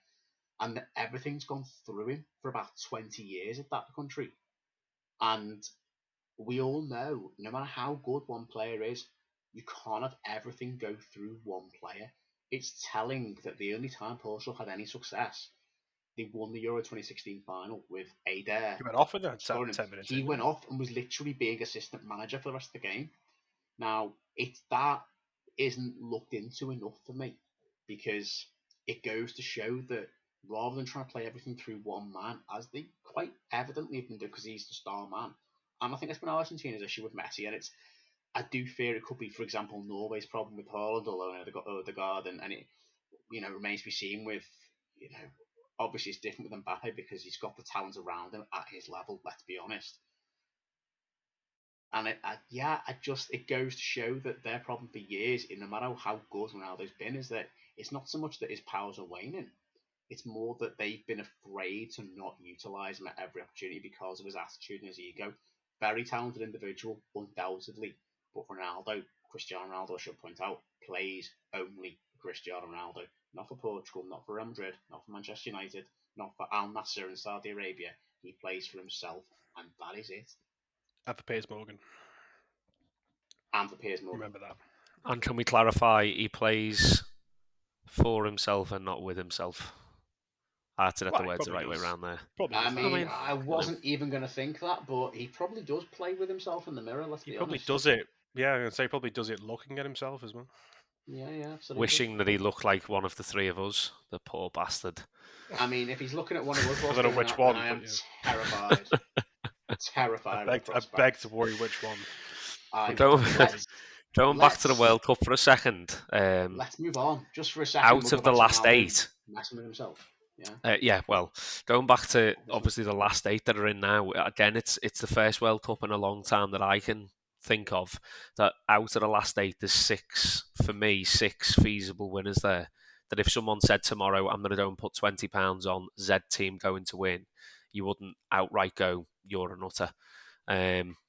And everything's gone through him for about 20 years at that country. And we all know, no matter how good one player is, you can't have everything go through one player. It's telling that the only time Portugal had any success, they won the Euro 2016 final with Adair. He went off in that 10 minutes. He went off and was literally being assistant manager for the rest of the game. Now, that isn't looked into enough for me, because it goes to show that rather than trying to play everything through one man, as they quite evidently have been doing because he's the star man, and I think that's been Argentina's issue with Messi, and I do fear it could be, for example, Norway's problem with Haaland, although they've got Odegaard, and it remains to be seen with, obviously it's different with Mbappe because he's got the talent around him at his level, let's be honest. And it goes to show that their problem for years, no matter how good Ronaldo's been, is that it's not so much that his powers are waning. It's more that they've been afraid to not utilise him at every opportunity because of his attitude and his ego. Very talented individual, undoubtedly. But Cristiano Ronaldo, I should point out, plays only for Cristiano Ronaldo. Not for Portugal, not for Real Madrid, not for Manchester United, not for Al Nassr in Saudi Arabia. He plays for himself, and that is it. And for Piers Morgan. Remember that. And can we clarify, he plays for himself and not with himself? I had to get the words the right way around there. I wasn't even going to think that, but he probably does play with himself in the mirror, let's be honest. He probably does it. Yeah, I'm going to say he probably does it looking at himself as well. Yeah, absolutely. Wishing that he looked like one of the three of us, the poor bastard. I mean, if he's looking at one of us, I don't know which one. I am terrified. Terrified. I beg to worry which one. Going back to the World Cup for a second. Let's move on, just for a second. Out of the last 8. Messing with himself. Yeah. Going back to obviously the last 8 that are in now. Again, it's the first World Cup in a long time that I can think of that out of the last 8, there's 6 feasible winners there. That if someone said tomorrow, I'm going to go and put £20 on Z team going to win, you wouldn't outright go, you're a nutter.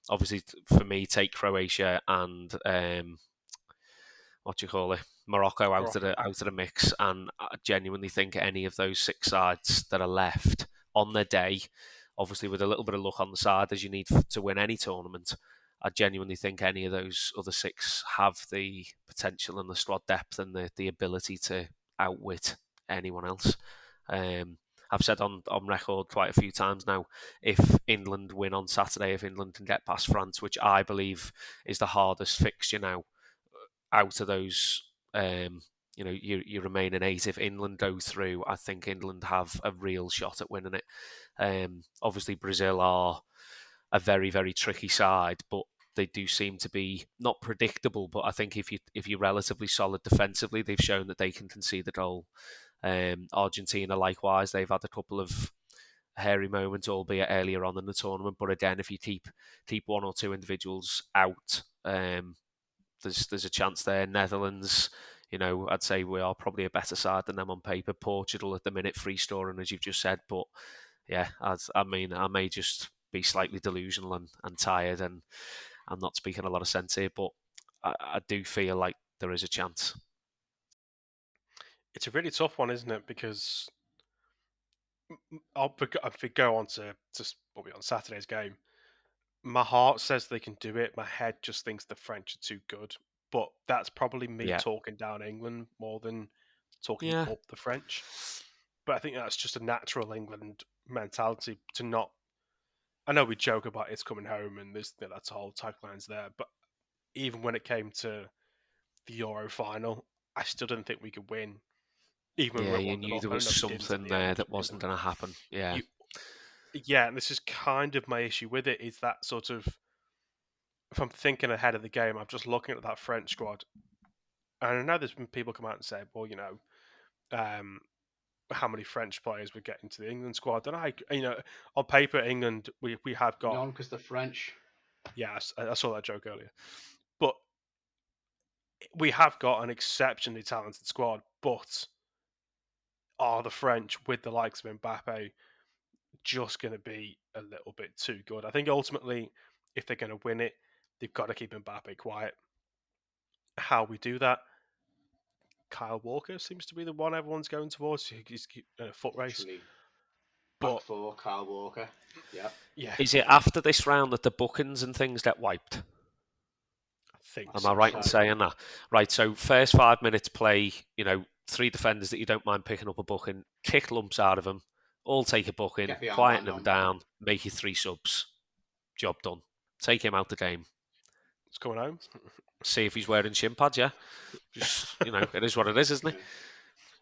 Obviously, for me, take Croatia and Morocco out of the mix, and I genuinely think any of those 6 sides that are left on their day, obviously with a little bit of luck on the side as you need to win any tournament, I genuinely think any of those other 6 have the potential and the squad depth and the ability to outwit anyone else. I've said on record quite a few times now, if England win on Saturday, if England can get past France, which I believe is the hardest fixture now, out of those, you remain in 8. If England go through, I think England have a real shot at winning it. Obviously, Brazil are a very, very tricky side, but they do seem to be not predictable. But I think if you're relatively solid defensively, they've shown that they can concede the goal. Argentina, likewise, they've had a couple of hairy moments, albeit earlier on in the tournament. But again, if you keep 1 or 2 individuals out, there's a chance there. Netherlands, I'd say we are probably a better side than them on paper. Portugal at the minute, free scoring, as you've just said. But yeah, I may just be slightly delusional and tired, and I'm not speaking a lot of sense here, but I do feel like there is a chance. It's a really tough one, isn't it? Because if we go on to what we on Saturday's game, my heart says they can do it. My head just thinks the French are too good. But that's probably me talking down England more than talking up the French. But I think that's just a natural England mentality to not. I know we joke about it's coming home and that's whole taglines there. But even when it came to the Euro final, I still didn't think we could win. Even when you knew there was something there that wasn't going to happen. Yeah. And this is kind of my issue with it, is that sort of, if I'm thinking ahead of the game, I'm just looking at that French squad. And I know there's been people come out and say, well, how many French players would get into the England squad? And on paper, England, we have got... None, because they're French. Yeah, I saw that joke earlier. But we have got an exceptionally talented squad, but are the French, with the likes of Mbappe, just going to be a little bit too good. I think ultimately, if they're going to win it, they've got to keep Mbappe quiet. How we do that? Kyle Walker seems to be the one everyone's going towards. He's in a foot race. Literally, But back for Kyle Walker. Yeah. Is it after this round that the bookings and things get wiped? I think Am so. I right in saying that? Right, so first 5 minutes play, 3 defenders that you don't mind picking up a booking, kick lumps out of them, all take a booking, Get the quieten armband them on. down, make you 3 subs. Job done. Take him out the game. It's coming home. See if he's wearing shin pads, yeah? Just, it is what it is, isn't it?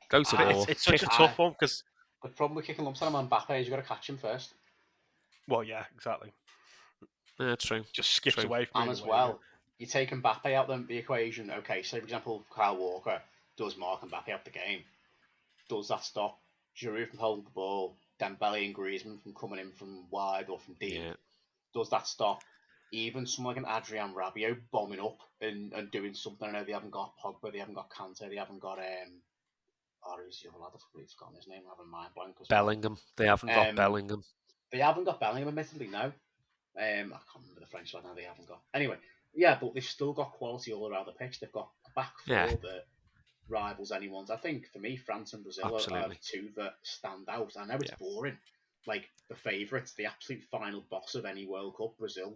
Go to war. It's such a tough one because... The problem with kicking lumps on Mbappe is you've got to catch him first. Well, yeah, exactly. Yeah, true. Just skips True. away from And as well, you take Mbappe out the equation. Okay, so for example, Kyle Walker does mark Mbappe out the game. Does that stop Giroud from holding the ball, Dembele and Griezmann from coming in from wide or from deep? Yeah. Does that stop even someone like an Adrian Rabiot bombing up and doing something? I know they haven't got Pogba, they haven't got Kante, they haven't got who's the other lad? I've completely forgotten his name. I have a mind blank. Bellingham. They haven't got Bellingham. They haven't got Bellingham, admittedly, no. I can't remember the French lad now. They haven't got. Anyway, yeah, but they've still got quality all around the pitch. They've got a back four that rivals anyone's. I think for me, France and Brazil are two that stand out. I know it's boring. Like the favourites, the absolute final boss of any World Cup, Brazil,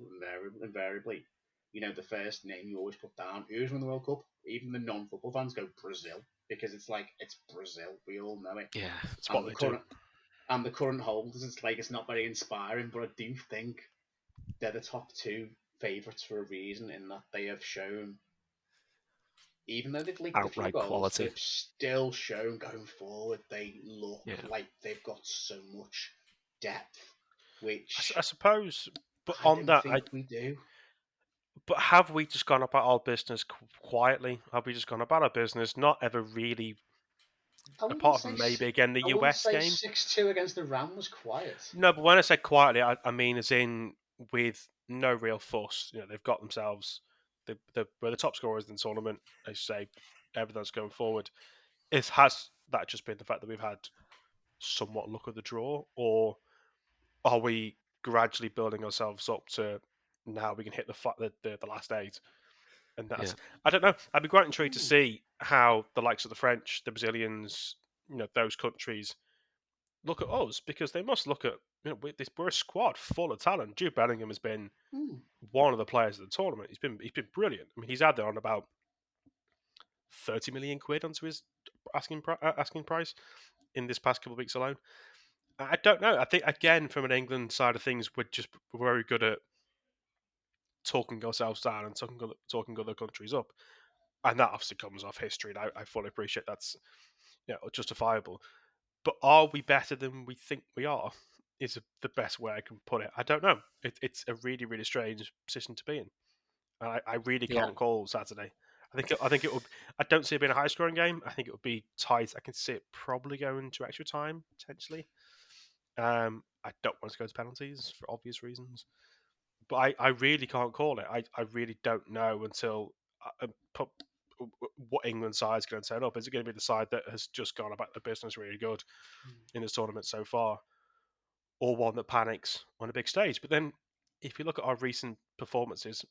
invariably. The first name you always put down. Who's won the World Cup? Even the non-football fans go Brazil because it's Brazil. We all know it. Yeah, it's what they do. And the current holders, it's not very inspiring, but I do think they're the top 2 favourites for a reason in that they have shown, even though they've leaked a few goals, quality. They've still shown going forward they look like they've got so much depth, which I suppose, but I on that, think we do. But have we just gone about our business quietly? Have we just gone about our business, not ever really, apart from maybe again the US game? 6-2 against Iran was quiet. No, but when I say quietly, I mean as in with no real fuss. They've got themselves, we're the top scorers in the tournament. They say everything's going forward. Has that just been the fact that we've had somewhat luck of the draw, or are we gradually building ourselves up to now we can hit the last 8? And that's I don't know. I'd be quite intrigued to see how the likes of the French, the Brazilians, those countries look at us, because they must look at we're a squad full of talent. Jude Bellingham has been one of the players of the tournament. He's been brilliant. I mean, he's out there on about 30 million quid onto his asking price in this past couple of weeks alone. I don't know. I think again from an England side of things, we're very good at talking ourselves down and talking other countries up, and that obviously comes off history. And I fully appreciate that's justifiable. But are we better than we think we are? Is the best way I can put it. I don't know. It's a really, really strange position to be in, and I really can't call Saturday. I think it will. I don't see it being a high scoring game. I think it will be tight. I can see it probably going to extra time potentially. I don't want to go to penalties for obvious reasons, but I really can't call it. I really don't know until I put what England side is going to turn up. Is it going to be the side that has just gone about the business really good in this tournament so far, or one that panics on a big stage? But then, if you look at our recent performances,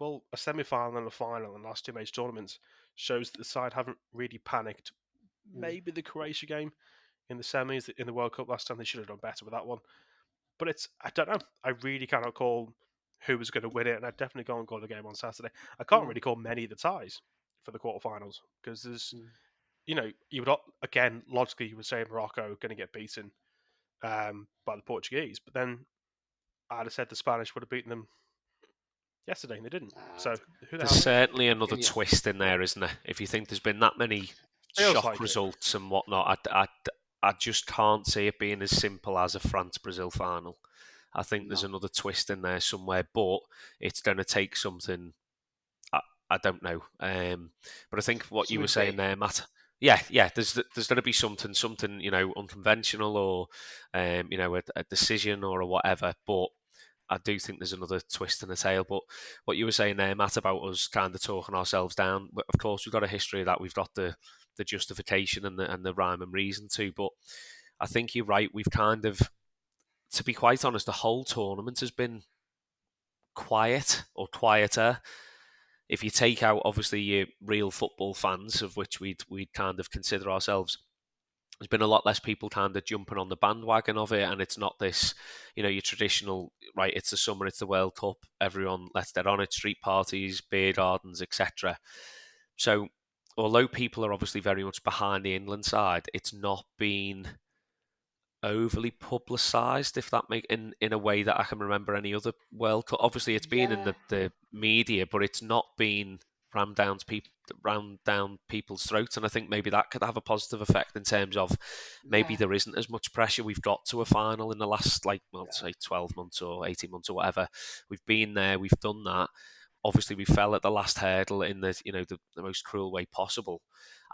well, a semi-final and a final in the last 2 major tournaments shows that the side haven't really panicked. Maybe the Croatia game in the semis in the World Cup last time, they should have done better with that one. But I don't know. I really cannot call who was going to win it, and I definitely can't call the game on Saturday. I can't really call many of the ties for the quarterfinals because there's, you would again logically you would say Morocco going to get beaten by the Portuguese, but then I'd have said the Spanish would have beaten them yesterday, and they didn't. So there's certainly another twist in there, isn't there? If you think there's been that many shock results and whatnot, I just can't see it being as simple as a France-Brazil final. I think there's another twist in there somewhere, but it's going to take something. I don't know, but I think what you were saying there, Matt. Yeah. There's going to be something unconventional, or a decision or whatever. But I do think there's another twist in the tail. But what you were saying there, Matt, about us kind of talking ourselves down. Of course, we've got a history of that. We've got the justification and the rhyme and reason to. But I think you're right. We've kind of to be quite honest, the whole tournament has been quiet or quieter. If you take out obviously your real football fans, of which we'd kind of consider ourselves, there's been a lot less people kind of jumping on the bandwagon of it, and it's not this, your traditional, right, it's the summer, it's the World Cup, everyone, let's get on it, street parties, beer gardens, etc. So, although people are obviously very much behind the England side, it's not been overly publicised, if that make in a way that I can remember any other World Cup. Obviously, it's been in Yeah. the media, but it's not been rammed down people's throats, and I think maybe that could have a positive effect in terms of maybe Yeah. there isn't as much pressure. We've got to a final in the last, say 12 months or 18 months or whatever. We've been there, we've done that. Obviously, we fell at the last hurdle in the most cruel way possible.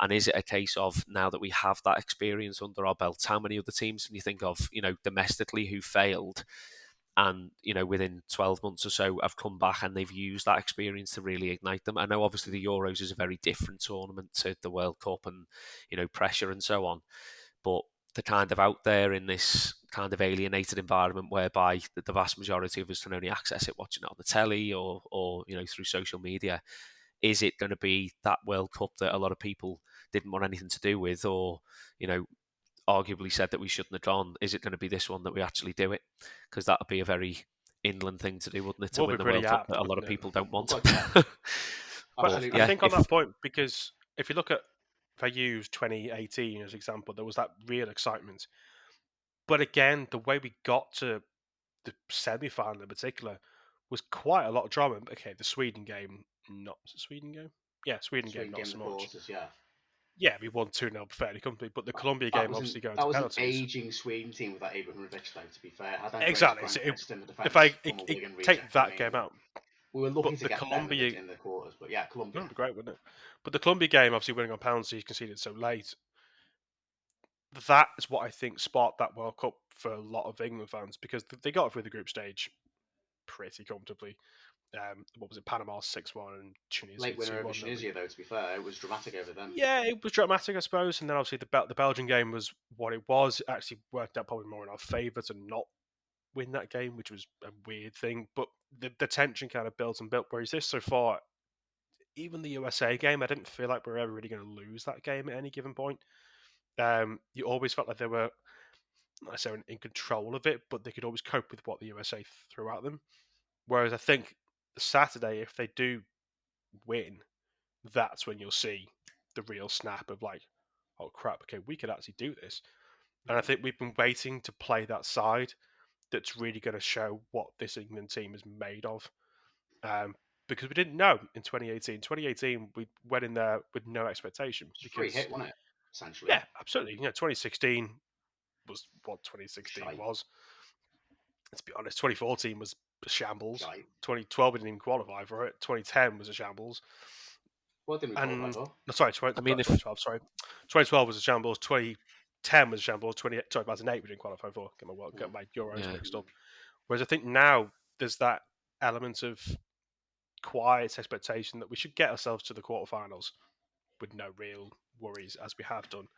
And is it a case of, now that we have that experience under our belts, how many other teams can you think of, domestically, who failed and, within 12 months or so have come back and they've used that experience to really ignite them? I know obviously the Euros is a very different tournament to the World Cup and, pressure and so on. But they're kind of out there in this kind of alienated environment whereby the vast majority of us can only access it watching it on the telly or through social media. Is it going to be that World Cup that a lot of people didn't want anything to do with, or arguably said that we shouldn't have gone? Is it going to be this one that we actually do it? Because that would be a very England thing to do, wouldn't it, to Will be win the pretty World Cup apt, that a lot of wouldn't it? people don't want? Yeah. But Absolutely. I yeah, think on that point, because if you look at, if I use 2018 as an example, there was that real excitement. But again, the way we got to the semi-final in particular was quite a lot of drama. Okay, the Sweden game, not the Sweden game? Yeah, Sweden game, Sweden not game so the much. quarters, yeah. Yeah, we won 2-0 fairly comfortably, but the Colombia That game was obviously going that to was an penalties. aging Sweden team with that Abramovich, though, to be fair. Had Andreas Exactly. So Granqvist in the if defence, I former Wigan take reject that game Romanian. out, We were lucky but to the get them Colombia, in the quarters, but yeah, Colombia. that'd be great, wouldn't it? But the Colombia game, obviously winning on penalties, conceded so late. That is what I think sparked that World Cup for a lot of England fans, because they got through the group stage pretty comfortably. What was it? Panama 6-1 and Tunisia Late winner over 2-1. Tunisia, though, to be fair. It was dramatic over them. Yeah, it was dramatic, I suppose. And then obviously the Belgian game was what it was. It actually worked out probably more in our favour to not win that game, which was a weird thing. But the tension kind of built and built. Whereas this so far, even the USA game, I didn't feel like we were ever really going to lose that game at any given point. You always felt like they were, not necessarily in control of it, but they could always cope with what the USA threw at them. Whereas I think Saturday, if they do win, that's when you'll see the real snap of like, oh crap, okay, we could actually do this. And I think we've been waiting to play that side that's really going to show what this England team is made of. Because we didn't know in 2018. 2018, we went in there with no expectation. It's a free Because, hit, wasn't it? Essentially. yeah, absolutely. 2016 was what 2016 Shite. was. Let's be honest, 2014 was a shambles. Shite. 2012 we didn't even qualify for it. 2010 was a shambles. What didn't we qualify for? No, sorry, 2012. Sorry, 2012 was a shambles. 2010 was a shambles. 2008 we didn't qualify for. Get my Euros mixed up. Whereas I think now there's that element of quiet expectation that we should get ourselves to the quarterfinals with no real worries, as we have done.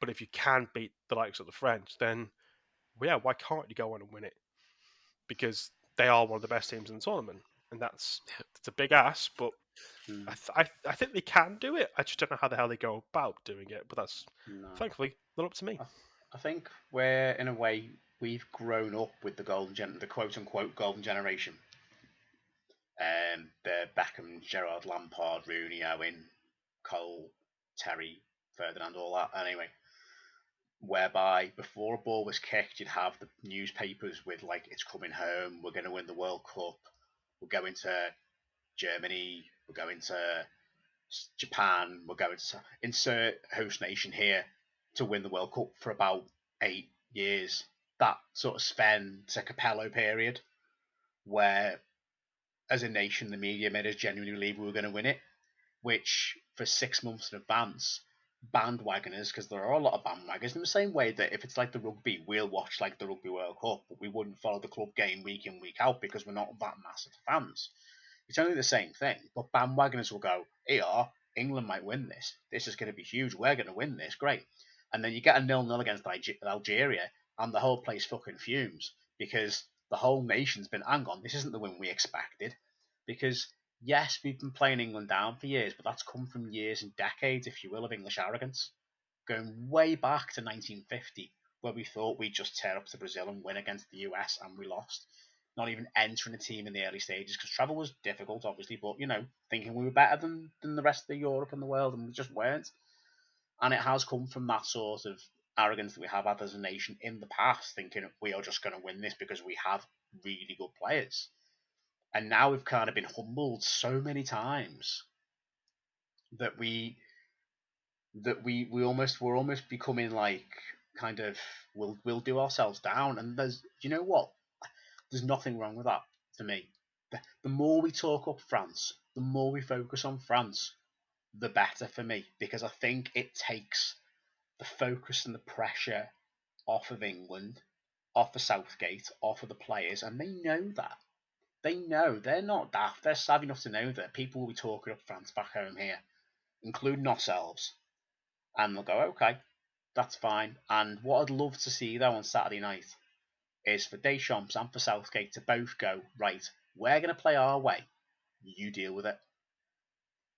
But if you can beat the likes of the French, then yeah, why can't you go on and win it? Because they are one of the best teams in the tournament, and it's a big ask, but I think they can do it. I just don't know how the hell they go about doing it, but that's thankfully not up to me. I think we're, in a way, we've grown up with the the quote-unquote golden generation. The Beckham, Gerrard, Lampard, Rooney, Owen, Cole, Terry, Ferdinand, all that. Anyway, whereby before a ball was kicked, you'd have the newspapers with like, it's coming home, we're going to win the World Cup, we're going to Germany, we're going to Japan, we're going to insert host nation here to win the World Cup for about 8 years. That sort of Sven to Capello period, where as a nation the media made us genuinely believe we were going to win it, which for 6 months in advance, bandwagoners, because there are a lot of bandwagoners, in the same way that if it's like the rugby, we'll watch like the Rugby World Cup, but we wouldn't follow the club game week in, week out because we're not that massive fans. It's only the same thing, but bandwagoners will go, here, England might win this. This is going to be huge. We're going to win this. Great. And then you get a 0-0 against Algeria, and the whole place fucking fumes because the whole nation's been, hang on, this isn't the win we expected. Because, yes, we've been playing England down for years, but that's come from years and decades, if you will, of English arrogance. Going way back to 1950, where we thought we'd just tear up to Brazil and win against the US, and we lost. Not even entering a team in the early stages, because travel was difficult, obviously, but, thinking we were better than the rest of the Europe and the world, and we just weren't. And it has come from that sort of arrogance that we have had as a nation in the past, thinking we are just going to win this because we have really good players. And now we've kind of been humbled so many times that we're almost becoming like, kind of, we'll do ourselves down. And you know what? There's nothing wrong with that for me. The more we talk up France, the more we focus on France, the better for me, because I think it takes the focus and the pressure off of England, off of Southgate, off of the players, and they know that. They know. They're not daft. They're savvy enough to know that people will be talking up France back home here, including ourselves, and they'll go, okay, that's fine. And what I'd love to see, though, on Saturday night is for Deschamps and for Southgate to both go, right, we're going to play our way, you deal with it.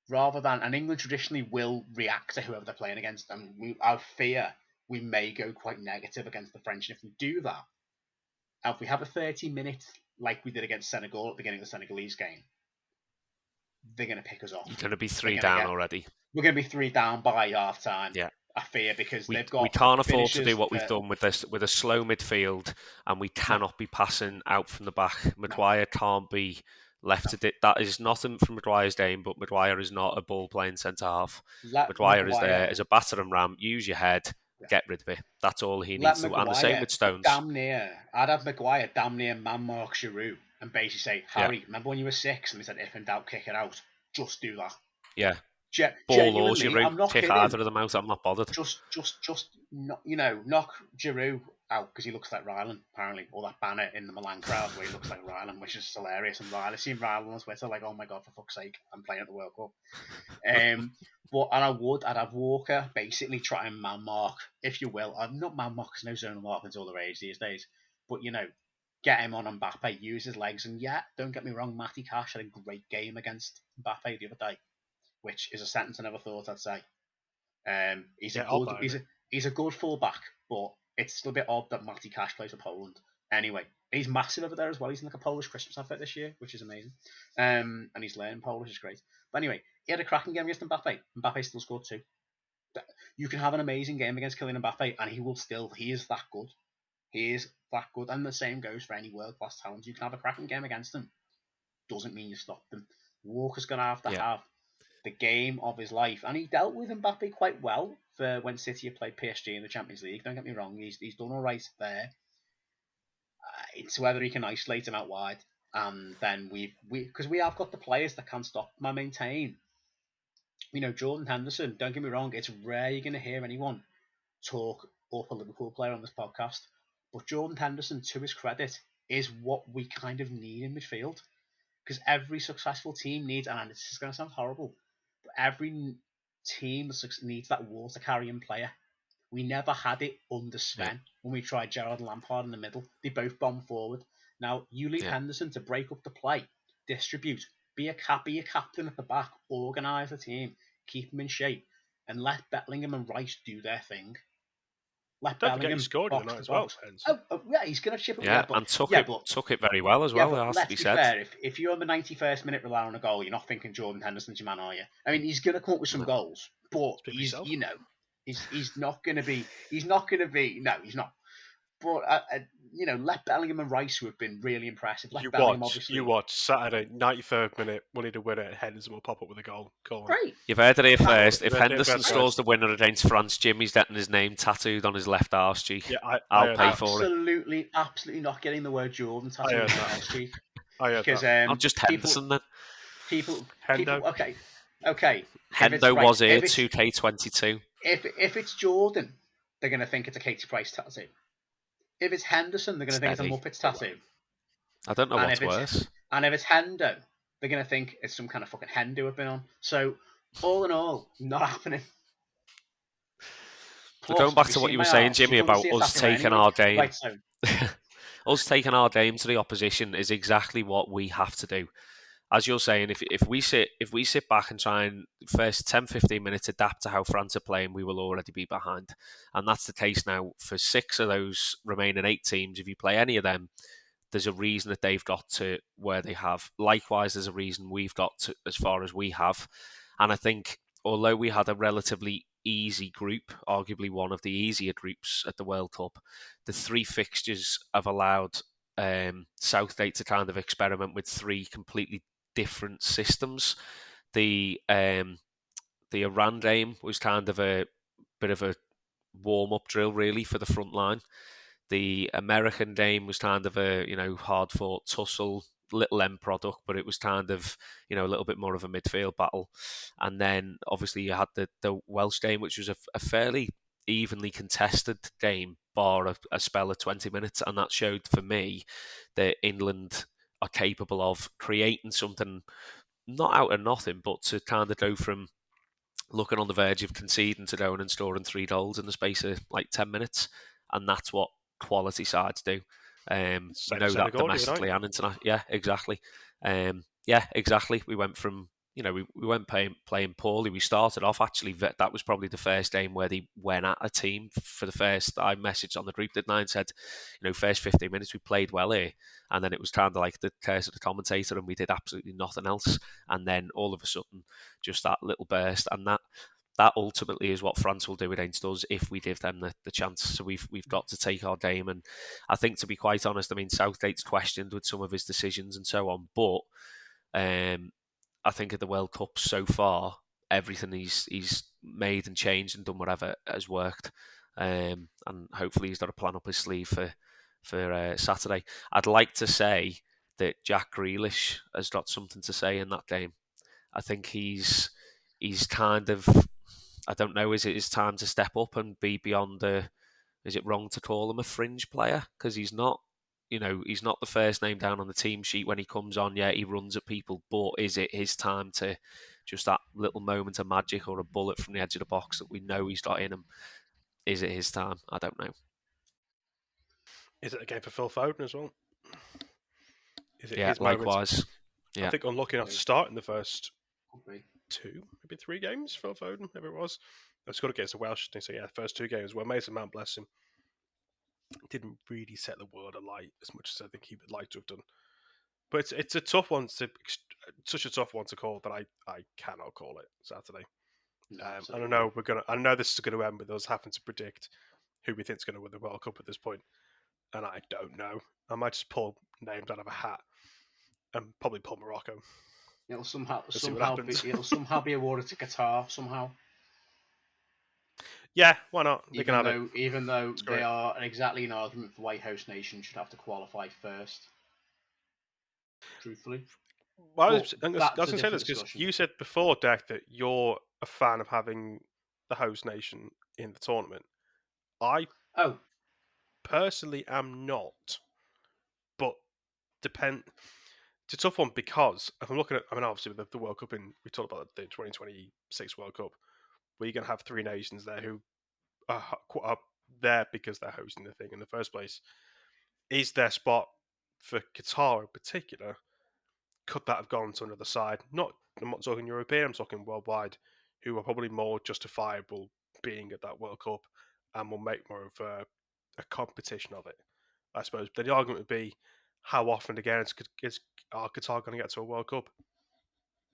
Rather than, and England traditionally will react to whoever they're playing against, and I fear we may go quite negative against the French. And if we do that, and if we have a 30-minute like we did against Senegal at the beginning of the Senegalese game, they're going to pick us off. You're going to be 3 down already. We're going to be 3 down by half time. Yeah. I fear, because we they've got. We can't afford to do what we've done with a slow midfield, and we cannot be passing out from the back. Maguire can't be left to that is nothing from Maguire's game, but Maguire is not a ball playing centre half. Maguire is there as a battering ram. Use your head, get rid of it. That's all he needs to. And the same with Stones. I'd have Maguire damn near man mark Giroud and basically say, Harry, remember when you were 6 and they said if in doubt kick it out, just do that. Yeah. Ball or Giroud, kick either of them out. I'm not bothered. Just knock Giroud out because he looks like Ryland, apparently, or that banner in the Milan crowd where he looks like Ryland, which is hilarious. And I've seen Ryland on Twitter like, oh my god, for fuck's sake, I'm playing at the World Cup. I'd have Walker basically try and man mark, if you will. I'm not man mark because no zonal marking's all the rage these days, but get him on Mbappe, use his legs, and don't get me wrong, Matty Cash had a great game against Mbappe the other day, which is a sentence I never thought I'd say. He's a good fullback, but it's still a bit odd that Matty Cash plays for Poland. Anyway, he's massive over there as well. He's in like a Polish Christmas advert this year, which is amazing. And he's learning Polish, which is great. But anyway, he had a cracking game against Mbappe. Mbappe still scored 2. You can have an amazing game against Kylian Mbappe, and he is that good. He is that good. And the same goes for any world-class talent. You can have a cracking game against them. Doesn't mean you stop them. Walker's going to have the game of his life. And he dealt with Mbappe quite well for when City had played PSG in the Champions League. Don't get me wrong, he's done all right there. It's whether he can isolate him out wide. And then because we have got the players that can stop him and maintain. Jordan Henderson, don't get me wrong, it's rare you're going to hear anyone talk up a Liverpool player on this podcast. But Jordan Henderson, to his credit, is what we kind of need in midfield. Because every successful team needs, and this is going to sound horrible, but every team needs that water carrying player. We never had it under Sven when we tried Gerrard and Lampard in the middle. They both bombed forward. Now, you leave Henderson to break up the play, distribute, be a captain at the back, organise the team, keep them in shape, and let Bellingham and Rice do their thing. Don't forget he scored in the night as well. He's going to chip it. And took it very well as well. It has to be said. Fair, if you're on the 91st minute relying on a goal, you're not thinking Jordan Henderson's your man, are you? I mean, he's going to come up with some goals, but he's not going to be. He's not. But let Bellingham and Rice, who have been really impressive. You watch Saturday, 93rd minute, we need a winner, and Henderson will pop up with a goal. Go on. Great. You've heard it here first. If Henderson scores the winner against France, Jimmy's getting his name tattooed on his left arse cheek. Yeah, I'll pay for it. Absolutely not getting the word Jordan tattooed on his arse cheek. Because I'll just Henderson then. People. Okay. Hendo was here 2K22. If it's Jordan, they're going to think it's a Katie Price tattoo. If it's Henderson, they're going to think it's a Muppets tattoo. I don't know what's worse. And if it's Hendo, they're going to think it's some kind of fucking Hendo I've been on. So, all in all, not happening. Plus, going back to what you were saying, Jimmy, about us taking our game. Right, so us taking our game to the opposition is exactly what we have to do. As you're saying, if we sit back and try and first 10, 15 minutes adapt to how France are playing, we will already be behind. And that's the case now for 6 of those remaining 8 teams. If you play any of them, there's a reason that they've got to where they have. Likewise, there's a reason we've got to as far as we have. And I think, although we had a relatively easy group, arguably one of the easier groups at the World Cup, the 3 fixtures have allowed Southgate to kind of experiment with 3 completely different systems. The Iran game was kind of a bit of a warm-up drill, really, for the front line. The American game was kind of a hard-fought tussle, little end product, but it was kind of a little bit more of a midfield battle. And then obviously you had the Welsh game, which was a fairly evenly contested game, bar a spell of 20 minutes, and that showed for me that England are capable of creating something not out of nothing, but to kind of go from looking on the verge of conceding to going and scoring 3 goals in the space of like 10 minutes, and that's what quality sides do. We know that domestically and internationally. Yeah, exactly. Exactly. We went from we went playing poorly. We started off actually. That was probably the first game where they went at a team for the first. I messaged on the group didn't I and said, first 15 minutes we played well here, and then it was kind of like the curse of the commentator, and we did absolutely nothing else. And then all of a sudden, just that little burst, and that ultimately is what France will do against us if we give them the chance. So we've got to take our game, and I think, to be quite honest, I mean, Southgate's questioned with some of his decisions and so on, but I think at the World Cup so far, everything he's made and changed and done whatever has worked, and hopefully he's got a plan up his sleeve for Saturday. I'd like to say that Jack Grealish has got something to say in that game. I think he's kind of, I don't know, is it his time to step up and be beyond is it wrong to call him a fringe player? Because he's not, he's not the first name down on the team sheet when he comes on. Yeah, he runs at people, but is it his time to just that little moment of magic or a bullet from the edge of the box that we know he's got in him? Is it his time? I don't know. Is it a game for Phil Foden as well? Is it yeah, his likewise. Moment? Yeah. I think unlucky enough to start in the first 2, maybe 3 games, Phil Foden, whatever it was. I scored against the Welsh, so yeah, first 2 games were Mason Mount, bless him, didn't really set the world alight as much as I think he would like to have done. But it's a tough one such a tough one to call that I cannot call it Saturday. And I know this is going to end with us having to predict who we think is going to win the World Cup at this point, and I don't know. I might just pull names out of a hat and probably pull Morocco. It'll somehow be awarded to Qatar somehow. Yeah, why not? Even though they are exactly an argument for why host nation should have to qualify first. Truthfully. Well, I was going to say this because you said before, Dec, that you're a fan of having the host nation in the tournament. I personally am not, but it's a tough one because if I'm looking at, obviously with the World Cup we talked about the 2026 World Cup, where you're going to have 3 nations there who are there because they're hosting the thing in the first place. Is their spot for Qatar in particular? Could that have gone to another side? I'm not talking European, I'm talking worldwide, who are probably more justifiable being at that World Cup and will make more of a competition of it, I suppose. But the argument would be, how often again is Qatar going to get to a World Cup?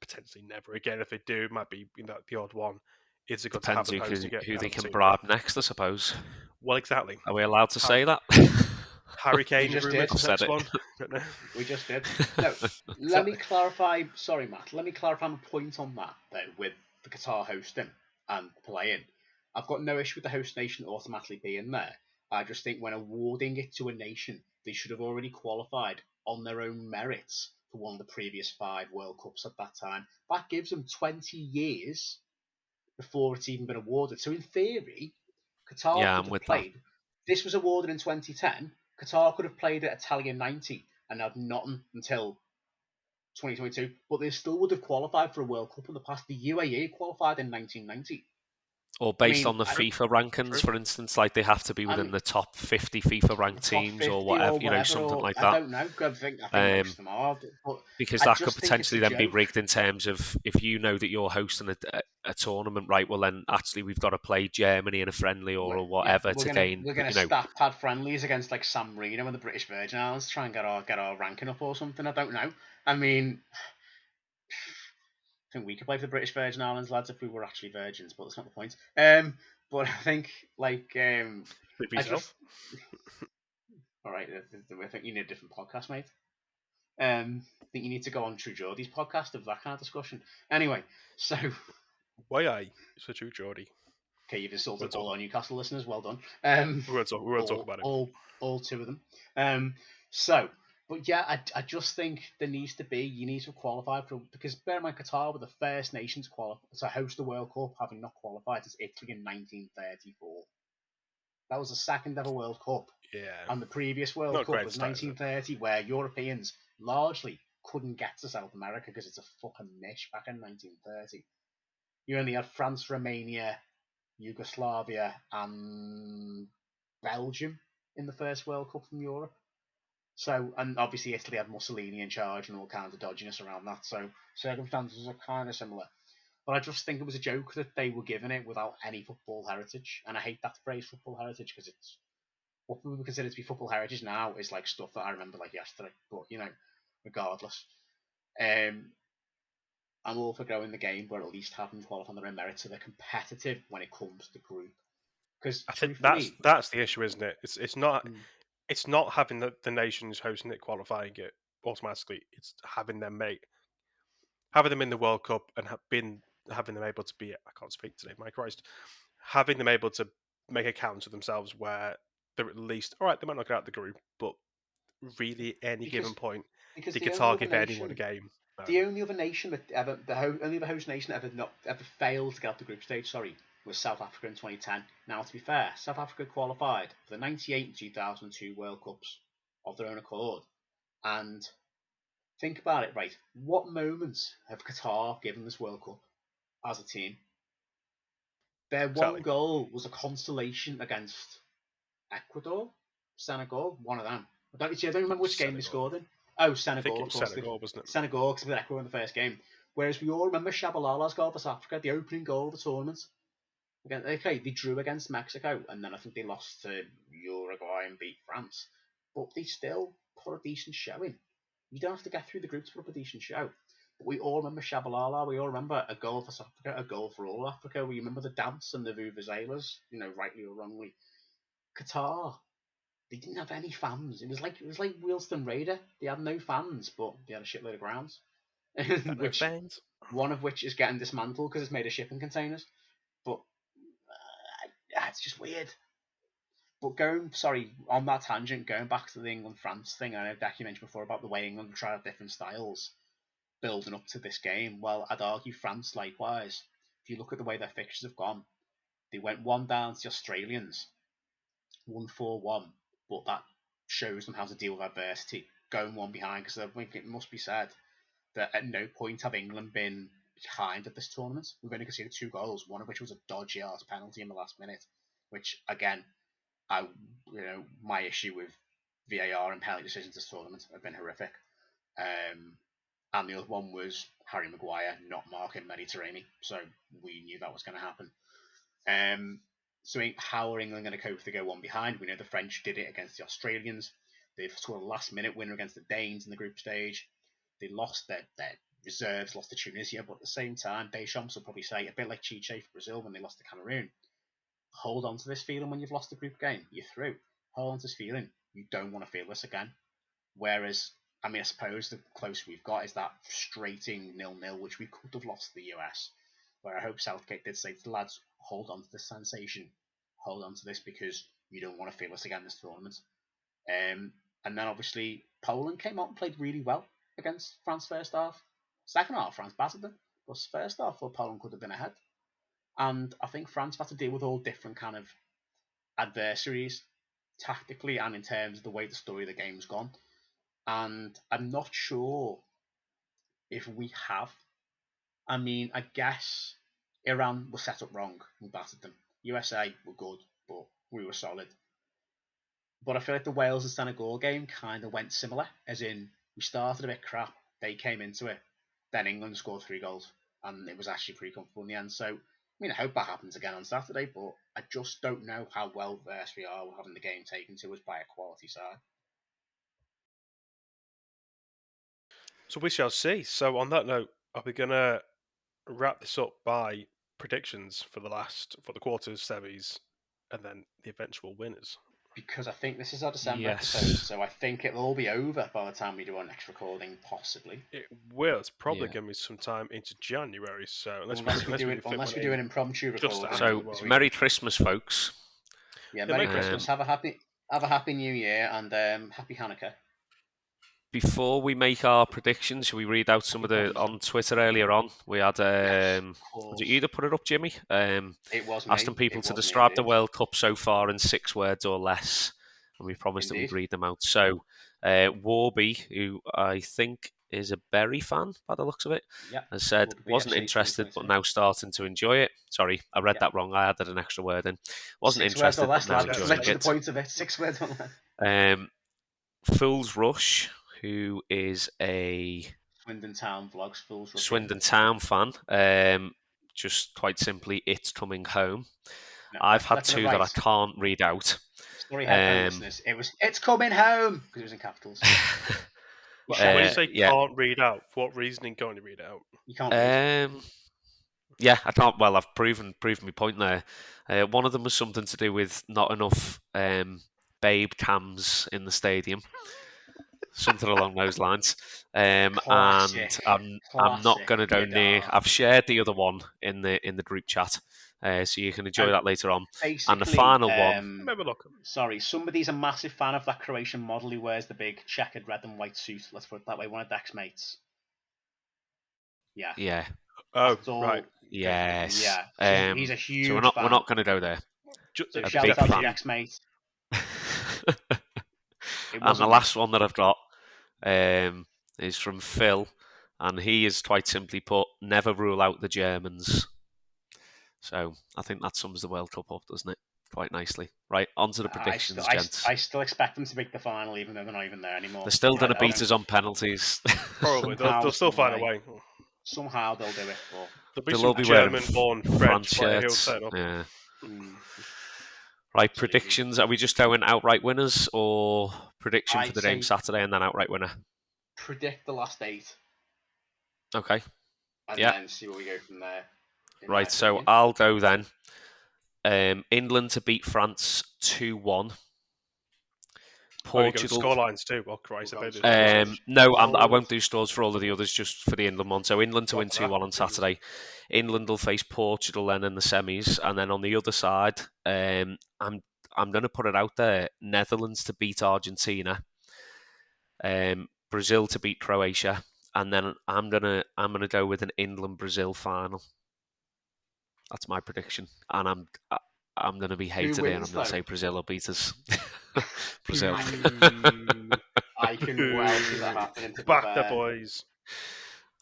Potentially never again. If they do, it might be the odd one. Is it good to have who they can bribe next, I suppose? Well, exactly. Are we allowed to say that? Harry Kane just did. Next one. We just did. No, let me clarify. Sorry, Matt. Let me clarify my point on that, though, with the Qatar hosting and playing. I've got no issue with the host nation automatically being there. I just think when awarding it to a nation, they should have already qualified on their own merits for one of the previous 5 World Cups at that time. That gives them 20 years before it's even been awarded. So in theory, Qatar could have played. That. This was awarded in 2010. Qatar could have played at Italian 90 and had nothing until 2022, but they still would have qualified for a World Cup in the past. The UAE qualified in 1990. Or I based mean, on the I don't. FIFA rankings, for instance, like they have to be I within mean, the top 50 FIFA the ranked top teams or 50 whatever, or whatever, something or like I that. don't know. I think most Um, of them are, but because I that could just think it's a potentially then be joke. rigged in terms of if you know that you're hosting a tournament, right? Well, then actually we've got to play Germany in a friendly or Yeah, whatever to gain, we're gonna stat pad friendlies against like San Marino and the British Virgin Islands to try and get our ranking up or something. I don't know. I mean, I think we could play for the British Virgin Islands lads if we were actually virgins, but that's not the point. But I think Speak for I just yourself. all right. I think you need a different podcast, mate. I think you need to go on True Geordie's podcast of that kind of discussion. Anyway, so Why I? It's a true Geordie. okay, you've We'll insulted talk. all our Newcastle listeners. Well done. We won't talk about him. All two of them. Um, so, but yeah, I just think there needs to be you need to qualify for because bear in mind Qatar were the first nation to qualify to host the World Cup, having not qualified since Italy in 1934. That was the second ever World Cup, Yeah. and the previous World Not Cup great was start, is it? 1930, where Europeans largely couldn't get to South America because it's a fucking niche back in 1930. You only had France, Romania, Yugoslavia, and Belgium in the first World Cup from Europe. So, and obviously Italy had Mussolini in charge and all kinds of dodginess around that. So circumstances are kind of similar. But I just think it was a joke that they were given it without any football heritage. And I hate that phrase, football heritage, because it's what we would consider to be football heritage now is like stuff that I remember like yesterday. But regardless, um, I'm all for growing the game, but at least having qualify on their own merit so they're competitive when it comes to group. Because I think truthfully, that's the issue, isn't it? mm, It's not having the nations hosting it qualifying it automatically. It's having them in the World Cup and having them able to be. I can't speak today, my Christ. Having them able to make a count to themselves where they're at least all right. They might not get out the group, but really, any given because point, because they could target anyone a game. the only other nation that ever only other host nation that ever failed to get out the group stage, was South Africa in 2010. Now, to be fair, South Africa qualified for the 98 and 2002 World Cups of their own accord. And think about it, right? What moments have Qatar given this World Cup as a team? Their one Exactly. goal was a consolation against Ecuador, Senegal, one of them. I don't remember which game they Senegal. scored in. Oh, I think Senegal, it of was course. Senegal, wasn't it? Senegal, because they were in the first game. Whereas we all remember Shabalala's goal for South Africa, the opening goal of the tournament. Again, okay, they drew against Mexico, and then I think they lost to Uruguay and beat France. But they still put a decent showing. You don't have to get through the group to put up a decent show. But we all remember Shabalala. We all remember a goal for South Africa, a goal for all Africa. We remember the dance and the vuvuzelas, rightly or wrongly. Qatar, they didn't have any fans. It was like Wheelston Raider. They had no fans, but they had a shitload of grounds, Got no which fans. one of which is getting dismantled because it's made of shipping containers. But it's just weird. But on that tangent, going back to the England-France thing, I know Dec mentioned before about the way England tried out different styles building up to this game. Well, I'd argue France likewise. If you look at the way their fixtures have gone, they went one down to the Australians, 1-4-1, but that shows them how to deal with adversity. Going one behind, because I think it must be said that at no point have England been behind at this tournament. We've only conceded 2 goals, one of which was a dodgy ass penalty in the last minute, which again, my issue with VAR and penalty decisions this tournament have been horrific. And the other one was Harry Maguire not marking Mediterranean, so we knew that was going to happen. So how are England going to cope if they go one behind? We know the French did it against the Australians. They've scored a last-minute winner against the Danes in the group stage. They lost their reserves, lost to Tunisia, but at the same time, Deschamps will probably say, a bit like Chiche for Brazil when they lost to Cameroon, hold on to this feeling when you've lost the group game. You're through. Hold on to this feeling. You don't want to feel this again. Whereas, I suppose the closest we've got is that frustrating 0-0, which we could have lost to the US, where I hope Southgate did say to the lads, hold on to this sensation. Hold on to this because you don't want to feel this again this tournament. And then obviously Poland came out and played really well against France first half. Second half, France battered them. But first half, thought Poland could have been ahead. And I think France had to deal with all different kind of adversaries tactically and in terms of the way the story of the game's gone. And I'm not sure if we have. I guess Iran was set up wrong. We battered them. USA were good, but we were solid. But I feel like the Wales and Senegal game kind of went similar, as in we started a bit crap, they came into it, then England scored 3 goals, and it was actually pretty comfortable in the end. So, I mean, I hope that happens again on Saturday, but I just don't know how well versed we are with having the game taken to us by a quality side. So we shall see. So on that note, are we going to wrap this up by predictions for the quarters, semis, and then the eventual winners? Because I think this is our December episode, so I think it'll all be over by the time we do our next recording, possibly. It will. It's probably going to be some time into January, so unless we do an impromptu recording. So Merry Christmas, folks. Yeah, Merry Christmas. Have a happy New Year and happy Hanukkah. Before we make our predictions, should we read out some of the on Twitter earlier on? We had did you either put it up, Jimmy? It was asking people to describe the World Cup so far in 6 words or less, and we promised that we'd read them out. So Warby, who I think is a Berry fan by the looks of it, has said wasn't interested but now starting to enjoy it. Sorry, I read that wrong. I added an extra word in. Wasn't interested but now enjoying it. The point of it. 6 words or less. Fool's Rush, who is a Swindon Town vlogs, Swindon Town fan. Just quite simply, it's coming home. No, I've had 2 that I can't read out. Sorry, listeners. It's coming home because it was in capitals. When you say can't read out, what reasoning can't you read out? You can't read. Yeah, I can't. Well, I've proven my point there. One of them was something to do with not enough babe cams in the stadium. Something along those lines. And I'm not going to go near. I've shared the other one in the group chat, so you can enjoy that later on. And the final one. Sorry, somebody's a massive fan of that Croatian model who wears the big checkered red and white suit. Let's put it that way. One of Dec's mates. Yeah. Yeah. Oh, right. Yes. Yeah. He's a huge. So we're not going to go there. So shout out to Dec's mate. And the last one that I've got is from Phil, and he has quite simply put, never rule out the Germans. So I think that sums the World Cup up, doesn't it? Quite nicely. Right, on to the predictions, gents. I still expect them to make the final, even though they're not even there anymore. They're still going to beat us on penalties. Probably. They'll still find a way. Somehow they'll do it. But they'll all be German-born French shirts. Yeah. Right, predictions. Are we just going outright winners, or prediction for the game Saturday and then outright winner? Predict the last 8. Okay. And then see where we go from there. Right, so I'll go then. England to beat France 2-1. Portugal. Scorelines too. Well, Christ, no, I won't do scores for all of the others, just for the England one. So England to win 2-1 on Saturday. England will face Portugal then in the semis, and then on the other side, I'm going to put it out there: Netherlands to beat Argentina, Brazil to beat Croatia, and then I'm gonna go with an England-Brazil final. That's my prediction, and I'm going to be hated here, and I'm going to say Brazil will beat us. Brazil. I can well see that happening. Back the boys.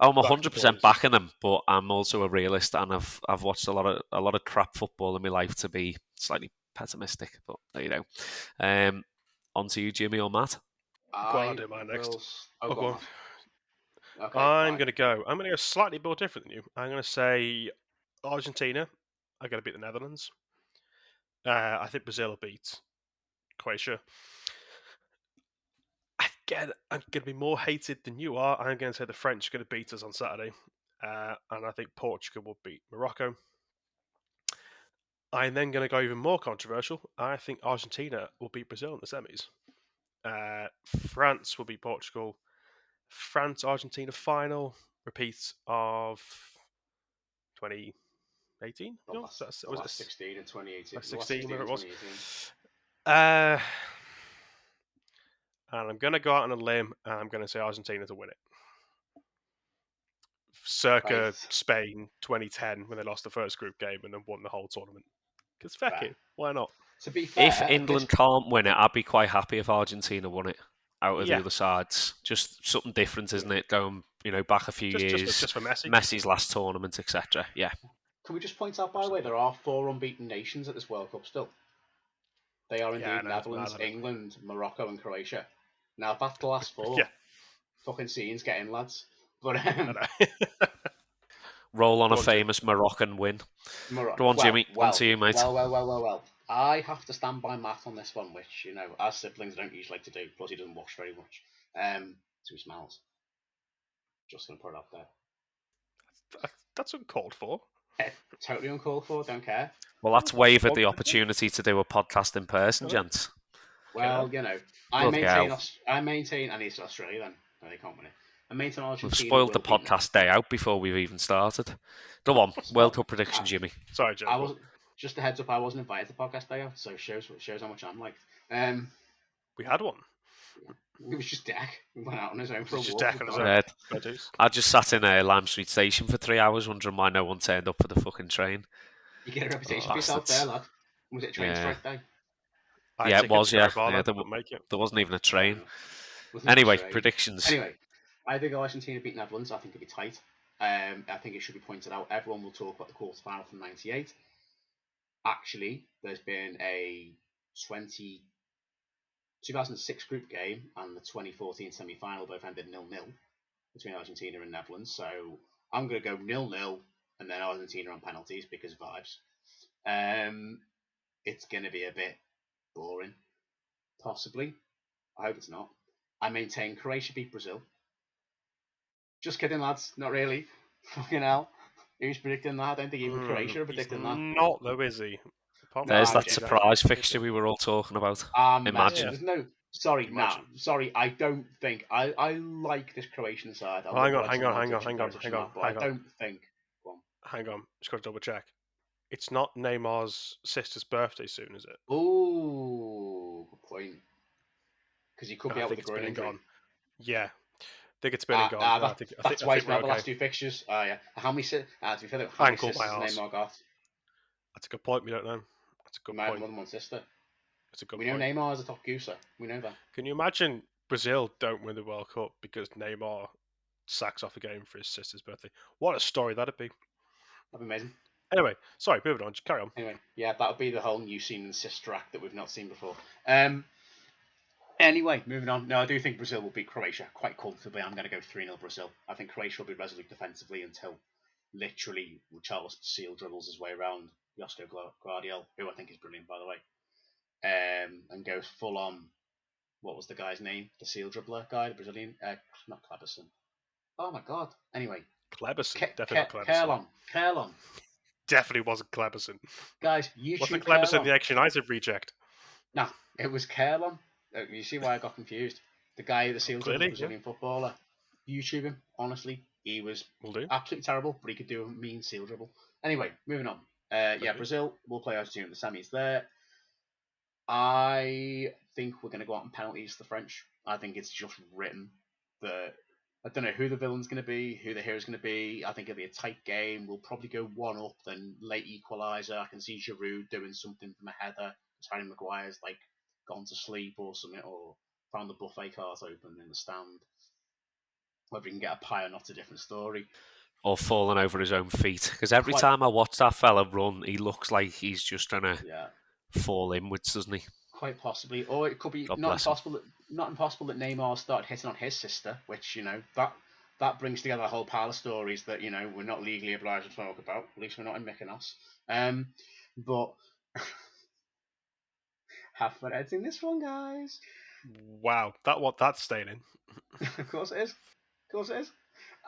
I'm 100% backing them, but I'm also a realist, and I've watched a lot of crap football in my life to be slightly pessimistic. But there you go. On to you, Jimmy or Matt. I'll do mine next. Okay, I'm going to go slightly more different than you. I'm going to say Argentina are going to beat the Netherlands. I think Brazil will beat Croatia. Again, I'm going to be more hated than you are. I'm going to say the French are going to beat us on Saturday. And I think Portugal will beat Morocco. I'm then going to go even more controversial. I think Argentina will beat Brazil in the semis. France will beat Portugal. France-Argentina final. Repeat of 2018? No, was it 16 and 2018? 16, whatever it was. And I'm going to go out on a limb, and I'm going to say Argentina to win it. Circa Spain 2010, when they lost the first group game and then won the whole tournament. Because feck it, why not? To be fair, if England can't win it, I'd be quite happy if Argentina won it out of the other sides. Just something different, isn't it? Going back a few years. Just for Messi. Messi's last tournament, etc. Yeah. Can we just point out, by the way, there are 4 unbeaten nations at this World Cup still. They are Yeah, indeed no, it's Netherlands, mad, isn't it? England, Morocco, and Croatia. Now, if that's the last 4, Yeah, fucking scenes get in, lads. But I know. Roll on Go a on, Jim. famous Moroccan win. Morocco. Go on, Jimmy. On Well, to you, mate. well. I have to stand by Matt on this one, which, as siblings, don't usually like to do. Plus, he doesn't wash very much. So he smells. Just going to put it out there. That's uncalled for. Totally uncalled for, don't care. Well, that's wavered the opportunity to do a podcast in person, gents. Well, I Bloody maintain, hell. and it's Australia then. No, they can't win it. I maintain Argentina We've spoiled the will beat podcast day out before we've even started. Go on, World Cup prediction, Jimmy. Sorry, Joe. I was just a heads up. I wasn't invited to the podcast day out, so shows how much I'm liked. We had one. It was just Dec. We went out on his own for a Just walk. Dec on his own. Red. Fair dues. I just sat in Lime Street Station for 3 hours wondering why no one turned up for the fucking train. You get a reputation for yourself there, lad. Was it a train strike day? I Yeah, had it was, tickets to yeah. go Yeah, but couldn't make it. there wasn't even a train. Wasn't Anyway, a train. predictions. Anyway, I think Argentina beat Netherlands. I think it'll be tight. I think it should be pointed out. Everyone will talk about the quarterfinal from '98. Actually, there's been a 2006 group game and the 2014 semi-final both ended 0-0 between Argentina and Netherlands. So I'm going to go 0-0 and then Argentina on penalties because vibes. It's going to be a bit boring, possibly. I hope it's not. I maintain Croatia beat Brazil. Just kidding, lads. Not really. Fucking hell. Who's predicting that? I don't think even Croatia are predicting that. Not though, is he? There's that surprise fixture we were all talking about. Imagine. There's no. Sorry, I don't think. I like this Croatian side. Well, hang on. But I don't think. Hang on. Just got to double check. It's not Neymar's sister's birthday soon, is it? Ooh, good point. Because he could be out with a groin injury. Gone. Yeah. I think it's been and gone. That's why he's not the last 2 fixtures. Yeah. How many sisters Neymar got? That's a good point. We don't know. That's a good point. More than one sister. That's a good point. We know Neymar is a top gooser. We know that. Can you imagine Brazil don't win the World Cup because Neymar sacks off a game for his sister's birthday? What a story that'd be. That'd be amazing. Anyway, sorry, moving on. Just carry on. Anyway, yeah, that would be the whole new scene and sister act that we've not seen before. Anyway, moving on. No, I do think Brazil will beat Croatia quite comfortably. I'm going to go 3-0 Brazil. I think Croatia will be resolute defensively until literally Charles Seal dribbles his way around Josko Gvardiol, who I think is brilliant, by the way, and goes full on. What was the guy's name? The Seal dribbler guy, the Brazilian? Not Kleberson. Oh my god. Anyway. Kleberson. Definitely not Kleberson. Kerlon. Definitely wasn't Kleberson. Guys, YouTube wasn't Kleberson the Action United reject? No, it was Kerlon. You see why I got confused? The guy, the Seal dribbler, Brazilian footballer. YouTube him, honestly. He was absolutely terrible, but he could do a mean Seal dribble. Anyway, moving on. Brazil will play Argentina in the semis there. I think we're going to go out on penalties, the French. I think it's just written that I don't know who the villain's going to be, who the hero's going to be. I think it'll be a tight game. We'll probably go 1-up, then late equaliser. I can see Giroud doing something from a header. Harry Maguire's gone to sleep or something, or found the buffet cart open in the stand. Whether he can get a pie or not, a different story. Or falling over his own feet. Because every time I watch that fella run, he looks like he's just trying to fall inwards, doesn't he? Quite possibly. Or it could be not impossible that Neymar started hitting on his sister, which, that brings together a whole pile of stories that, we're not legally obliged to talk about. At least we're not in Mykonos. But have fun editing this one, guys. Wow, that's staying in. Of course it is.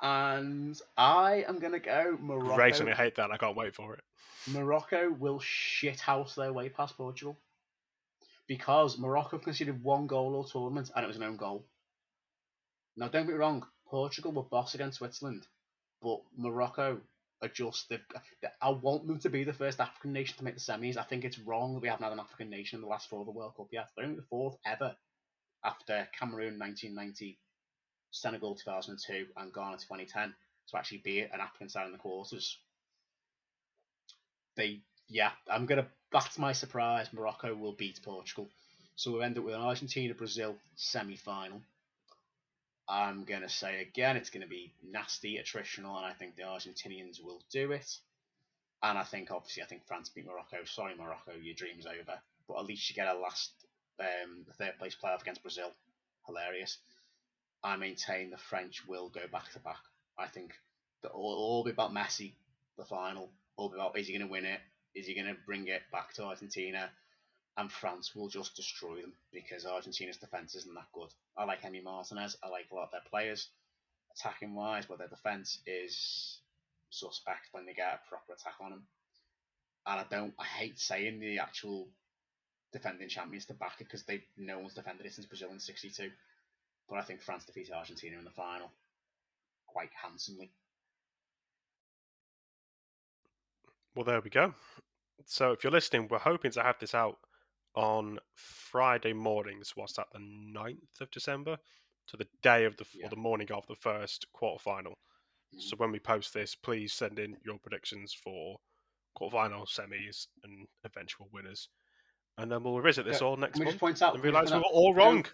And I am going to go Morocco. Great, and I hate that. I can't wait for it. Morocco will shithouse their way past Portugal. Because Morocco conceded 1 goal all tournament, and it was an own goal. Now, don't get me wrong, Portugal were boss against Switzerland, but Morocco are just... I want them to be the first African nation to make the semis. I think it's wrong that we haven't had an African nation in the last 4 of the World Cup yet. They're only the 4th ever, after Cameroon 1990, Senegal 2002, and Ghana 2010, to actually be an African side in the quarters. That's my surprise. Morocco will beat Portugal. So we'll end up with an Argentina-Brazil semi-final. I'm going to say again, it's going to be nasty, attritional, and I think the Argentinians will do it. And I think France beat Morocco. Sorry, Morocco, your dream's over. But at least you get a third place playoff against Brazil. Hilarious. I maintain the French will go back to back. I think that all be about Messi, the final. All be about, is he going to win it? Is he going to bring it back to Argentina? And France will just destroy them because Argentina's defence isn't that good. I like Emi Martinez. I like a lot of their players, attacking wise, but their defence is suspect when they get a proper attack on them. And I hate saying the actual defending champions to back it because no one's defended it since Brazil in '62. But I think France defeats Argentina in the final quite handsomely. Well, there we go. So if you're listening, we're hoping to have this out on Friday mornings. What's that, the 9th of December? To the day of or the morning of the first quarterfinal. So when we post this, please send in your predictions for quarterfinal, semis, and eventual winners. And then we'll revisit this all next month and realise we were all wrong.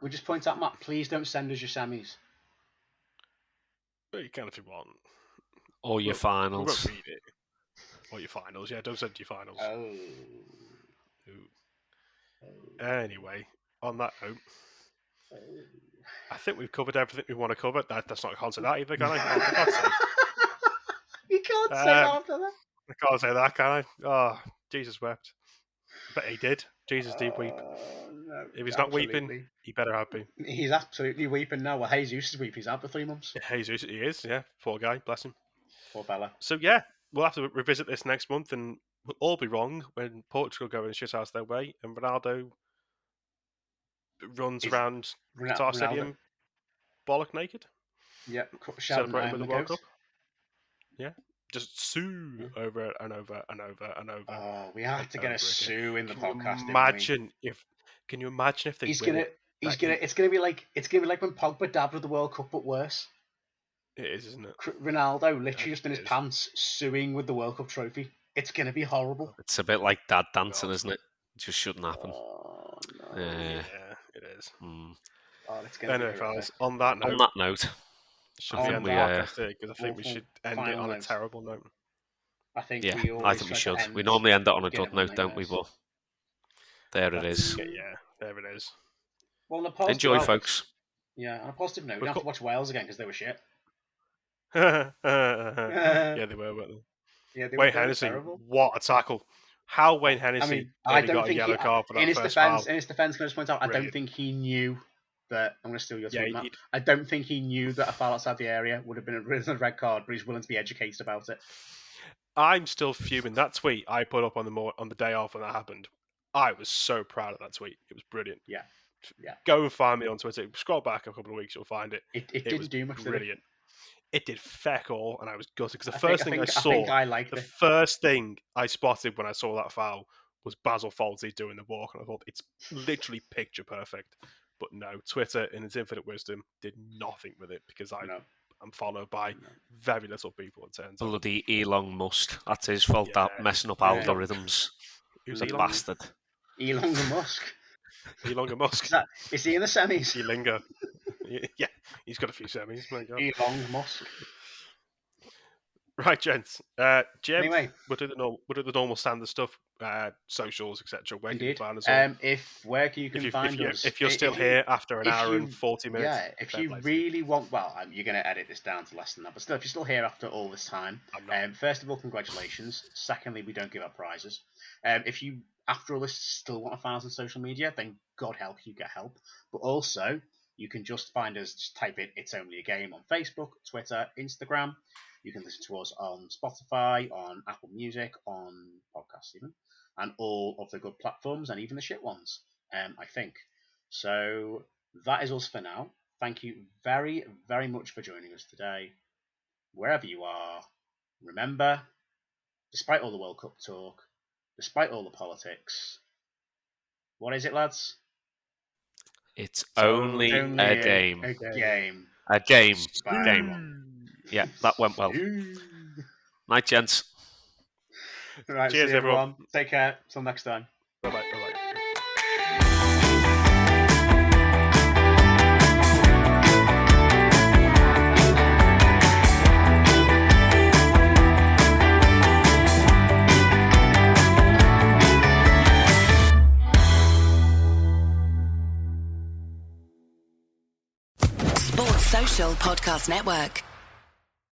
We just point out, Matt, please don't send us your semis. Well, you can if you want. Or your finals. We won't read it. Or your finals, yeah. Don't send your finals. Oh. Anyway, on that note, I think we've covered everything we want to cover. That's not a concert that either, can I? Oh, for God's sake. You can't say that after that. I can't say that, can I? Oh, Jesus wept. But he did. Jesus did weep. No, if he's not weeping, he better have been. He's absolutely weeping now. Well, Jesus is weeping. He's out for 3 months. Yeah, Jesus, he is, yeah. Poor guy, bless him. Poor fella. So, yeah, we'll have to revisit this next month, and we'll all be wrong when Portugal go and shit house their way, and Ronaldo runs around Qatar Stadium bollock naked. Yeah, celebrating with the World Cup. Yeah. Just sue over it and over and over and over. Oh, we have to get a sue in the podcast. Can you imagine if they win it? It's gonna be like when Pogba dabbed with the World Cup, but worse. It is, isn't it? Ronaldo literally just in his pants suing with the World Cup trophy. It's gonna be horrible. It's a bit like dad dancing, isn't it? It just shouldn't happen. Oh, no. Yeah, it is. Oh, it's gonna anyway, fellas, on that note. Should we end the podcast here? Because I think we should end it on a terrible note. I think we should. We normally end it on a good note, don't we? But there it is. Yeah, there it is. Well, enjoy, folks. Yeah, on a positive note, we have to watch Wales again because they were shit. Yeah, they were, weren't they? Yeah, Wayne Hennessy, what a tackle. How Wayne Hennessy got a yellow card for that first foul. In his defence, can I just point out, I don't think he knew that, I'm going to steal your tweet, Matt. I don't think he knew that a foul outside the area would have been a red card, but he's willing to be educated about it. I'm still fuming. That tweet I put up on the day off when that happened, I was so proud of that tweet. It was brilliant. Yeah. Go and find me on Twitter. Scroll back a couple of weeks, you'll find it. It didn't do much. Brilliant. It did feck all, and I was gutted because the first thing I spotted when I saw that foul was Basil Fawlty doing the walk, and I thought it's literally picture perfect. But no, Twitter, in its infinite wisdom, did nothing with it because I'm followed by very little people. It turns out. Bloody Elon Musk. That's his fault. That messing up algorithms. Who's a bastard? Elon Musk. Elon Musk. Is he in the semis? Elinga. Yeah, he's got a few semis. My God. Elon Musk. Right, gents. Jim, anyway, we'll do the normal standard stuff, socials, etc. Where can you find us? Where can you find us? If you're still here after an hour and 40 minutes. Yeah, if you really want, you're going to edit this down to less than that, but still, if you're still here after all this time, first of all, congratulations. Secondly, we don't give out prizes. If you, after all this, still want to find us on social media, then God help you get help. But also, you can just find us, just type in It's Only a Game on Facebook, Twitter, Instagram. You can listen to us on Spotify, on Apple Music, on podcasts even, and all of the good platforms, and even the shit ones, I think. So that is us for now. Thank you very, very much for joining us today. Wherever you are, remember, despite all the World Cup talk, despite all the politics, what is it, lads? It's only a game. A game. Yeah, that went well. Night, gents. Right, cheers, see you, everyone. Take care. Till next time. Bye-bye. Social Podcast Network.